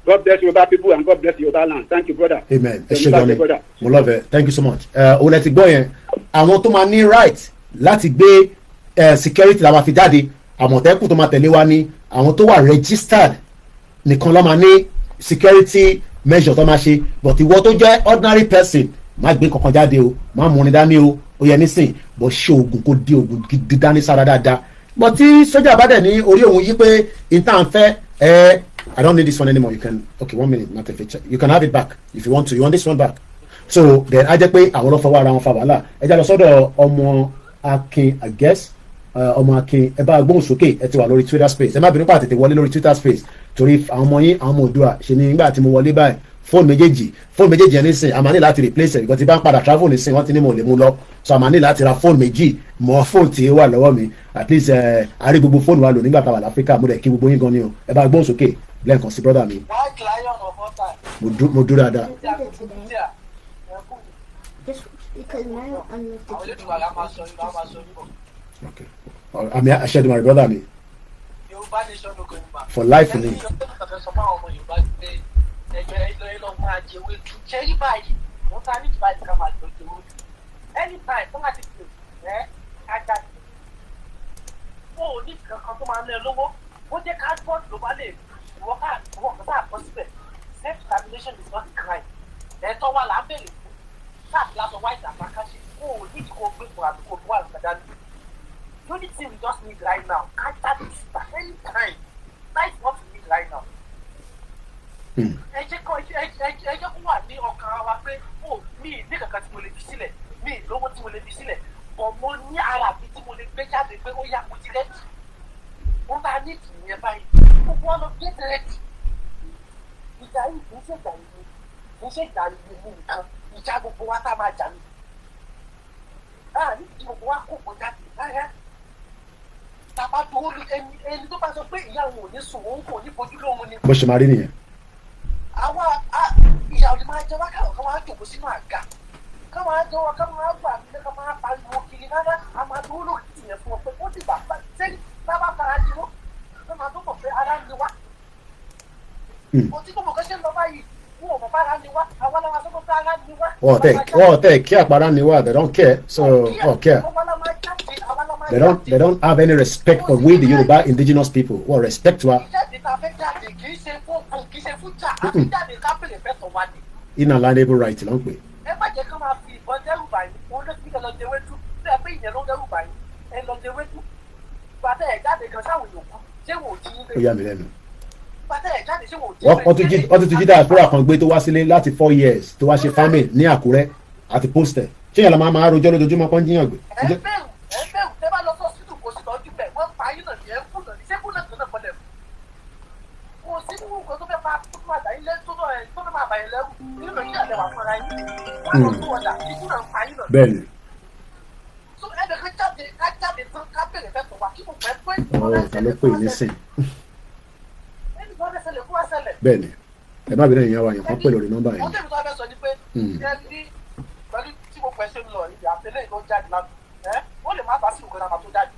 God bless Yoruba people and God bless Yoruba land. Thank you, brother. Amen. Ẹ ṣé gan-an mo love it. Thank you so much. Òun ẹ ti gbọ́ yẹn àwọn tó máa ní right láti gbé security la máa fi jáde Àmọ̀tẹ́kùn tó máa tẹ̀lé wa ní àwọn tó wà registered nìkan ló máa ní security measure tó máa ṣe but ìwọ tó jẹ́ ordinary person má gbé kankan jáde o má múni dání o ó yẹ nísìn bó ṣe oògùn kó di oògùn gidi dání sára dáadáa but tí sójà bá dẹ̀ ní orí òun yí pé ìtàn fẹ́ I don't need this one anymore. You can, okay, 1 minute, not a picture. You can have it back if you want to. You want this one back. So then I just pay àwọn ọlọ́fọwọ́ ara wọn fa wàhálà. Ẹ jẹ́ lọ sọ́dọ̀ ọmọ Akin, I guess. Ọmọ Akin, ẹ bá gbóhùn sókè, ẹ ti wà lórí Twitter space. Ẹ má bínú pàtẹ́tẹ́ wọlé lórí Twitter space. Torí àwọn ọmọ yín, àwọn ọmọ Oòduà ṣe ni nígbà tí mo wọlé báyìí. Fóònù méjèèjì yẹn nísìn, àmà ní láti replace ẹ̀. Because tí bá ń padà travel nísìn, wọ́n ti ní mo lè mú lọ. So àmà ní láti ra fóònù méjì mọ́ fóònù tí ó wà lọ́wọ́ mi. At least àárí gbogbo fóònù wa lò nígbà tá a wà láfíríkà. Mo dẹ̀ kí gbogbo yín gan ni o. Ẹ bá gbóhùn sókè. Lẹ́ẹ̀kan sí brother mi. Mo dúró dáadáa. Okay. Àmì àṣẹ ìdùnnú brother mi. For life ni. Ó jẹ́ cardboard ló bá lè wọ́n kàn sáà kọ́ síbẹ̀ self determination is not a crime ẹ̀tọ́ wa là ń bèrè fún sáàtì lásán white àpákáṣe kó o ní kó o gbé fún àdúgbò tó wà lọ́dà ní. The only thing we just need right now cater this at any time that is what we need right now. ẹ jẹ́ kó wà ní ọkàn wa pé o mi ní kankan tí mo lè fi sílẹ̀ mi lówó tí mo lè fi sílẹ̀ bọ̀ mo ní ara mi tí mo lè gbé jáde pé ó yá mo ti rẹ́ẹ̀dì. Wọ́n bá ní ìyẹn báyìí gbogbo ọ̀nà get ready. Ìjà yìí kì í ṣe ìjà ìlú nìkan ìjà gbogbo wa tá a máa jà ní. Ní ìdí gbogbo wa kò kọjá sí rárá. Tàbá dúró ẹni tó bá sọ pé ìyá òun ò ní sùn òun kò ní fojú lóhun ni. Bó ṣe máa rí nìyẹn. Àwa ìyá òní máa jẹ wá káwọn kan máa jòkó sínú àga. Ká máa jọ wọn ká máa gbà nílé ká máa pariwo kiri rárá. A máa dúró lórí ìyẹn fún ọ pé ó dìgbà sẹ́yìn. Bàbá fara ni wọ́n ló máa tó mọ̀ pé ara ni wá. Òtí tó mọ̀ kẹ́sẹ̀ lọ báyìí wọ́n mọ̀ bára ni wá àwọn aláwa tó mọ̀ pé ara ni wá. Wọ́n tẹ̀ kí àpárá ni wá they don't care so care. They don't have any respect for we the Yoruba indigenous people wọ́n respect wa. Ìjáde ta fẹ́ jáde kì í ṣe fún kì í ṣe fún jà àfi jáde ká pèlè fẹ́tọ̀ wá ni. Inalienable right ló ń pè. Ẹ má jẹ́ ká máa fi ìbọn dẹ́rù báyìí wọ́n ló ti kẹ́ lọ jẹ́wé tú bẹ́ẹ̀ pé ìyẹn ló dẹ́rù báyìí ẹ lọ jẹ́wé tú. Bàtà ẹ̀ jáde kan sáwọn yòókù ṣé wò ó jí nílé. Ó yà mí lẹ́nu. Bàtà ẹ̀ jáde ṣé wò ó jí nílé. Wọ́n tún jí diaspora kan gbé tó wá sílé láti 4 years tó wá ṣe farming ní Àkúrẹ́ àti poster. Ṣé yàrá máa rojọ́ lójoojúmọ́ pọ́n jíyàn gbé? Ẹ bẹ̀rù tẹ́ bá lọ sọ́sítù kò sí tọ́jú bẹ̀ wọ́n pa ayé náà ní ẹ̀ ń kùnà ní ṣẹ́kù náà kan pọ̀lẹ̀. Kò sí nínú nǹkan tó fẹ́ máa dà ilé tó fẹ́ máa bà yẹn lẹ́rù nínú ìyá àlẹ́ wà fúnra yín. Wọ́n lọ sí ọ̀dà kíkú náà pa ayé náà. Bẹ́ẹ̀ni. So ẹ̀bẹ̀ ká jáde tán ká bèrè fẹ́ tọ̀ wá kí mo pẹ́ pé. Ta ló pè ní sìn. Ẹni tó fẹ́ ṣẹlẹ̀ kó wá ṣẹlẹ̀. Bẹ́ẹ̀ni ẹ má bínú ìyá wa yẹn kàn pè lórí nọ́mbà yẹn. Wọ́n tẹ̀lé tó fẹ́ sọ ni pé ẹni pẹ̀lú tí mo pẹ̀ ṣe ń lọ ìdí àtẹlẹ́ ìlú jáde lánàá ó lè má bá sí ìkọ́ni àmà tó jáde.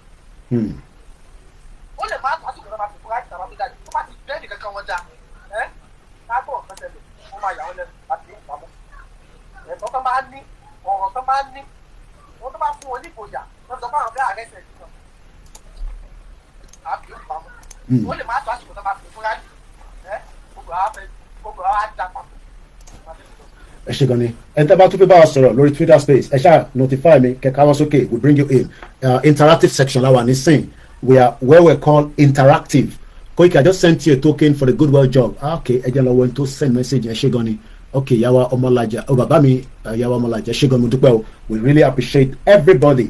Ó lè má bá sí ìkọ́ni àmà tó jáde tó bá ti bẹ́ẹ̀ nìkan kan wọ́n já káàbọ̀ ọ̀kan tẹ̀lé wọ́n máa yà wọ́n lẹ́nu àti ìpamọ́. Ẹ̀tọ́ tó máa ń ní ọ̀rọ̀ tó máa ń ní wọ́n tó bá fún wọn ní ìgboyà wọ́n sọ fáwọn bẹ́ẹ̀ àrẹ́sẹ̀ nìkan. Àbí ìpamọ́. Ó lè má tó àsìkò tó máa fi fúnra ní gbogbo àwọn àdá papọ̀. Ẹ ṣe gan ni ẹ tẹ́ bá tún fẹ́ bá wa sọ̀rọ̀ lórí Twitter space ẹ ṣáà notify mi kẹ̀kẹ́ àwọn sókè we bring you in interactive section la wà nísìn we are where we call interactive Koiki, I just sent you a token for the goodwill job. Okay, ẹ jẹ́ lọ wọ́n tó send message ẹ ṣé gan ni. Okay, Yawa Omolaja, bàbá mi Yawa Omolaja, ẹ ṣé gan mo dúpẹ́ o. We really appreciate everybody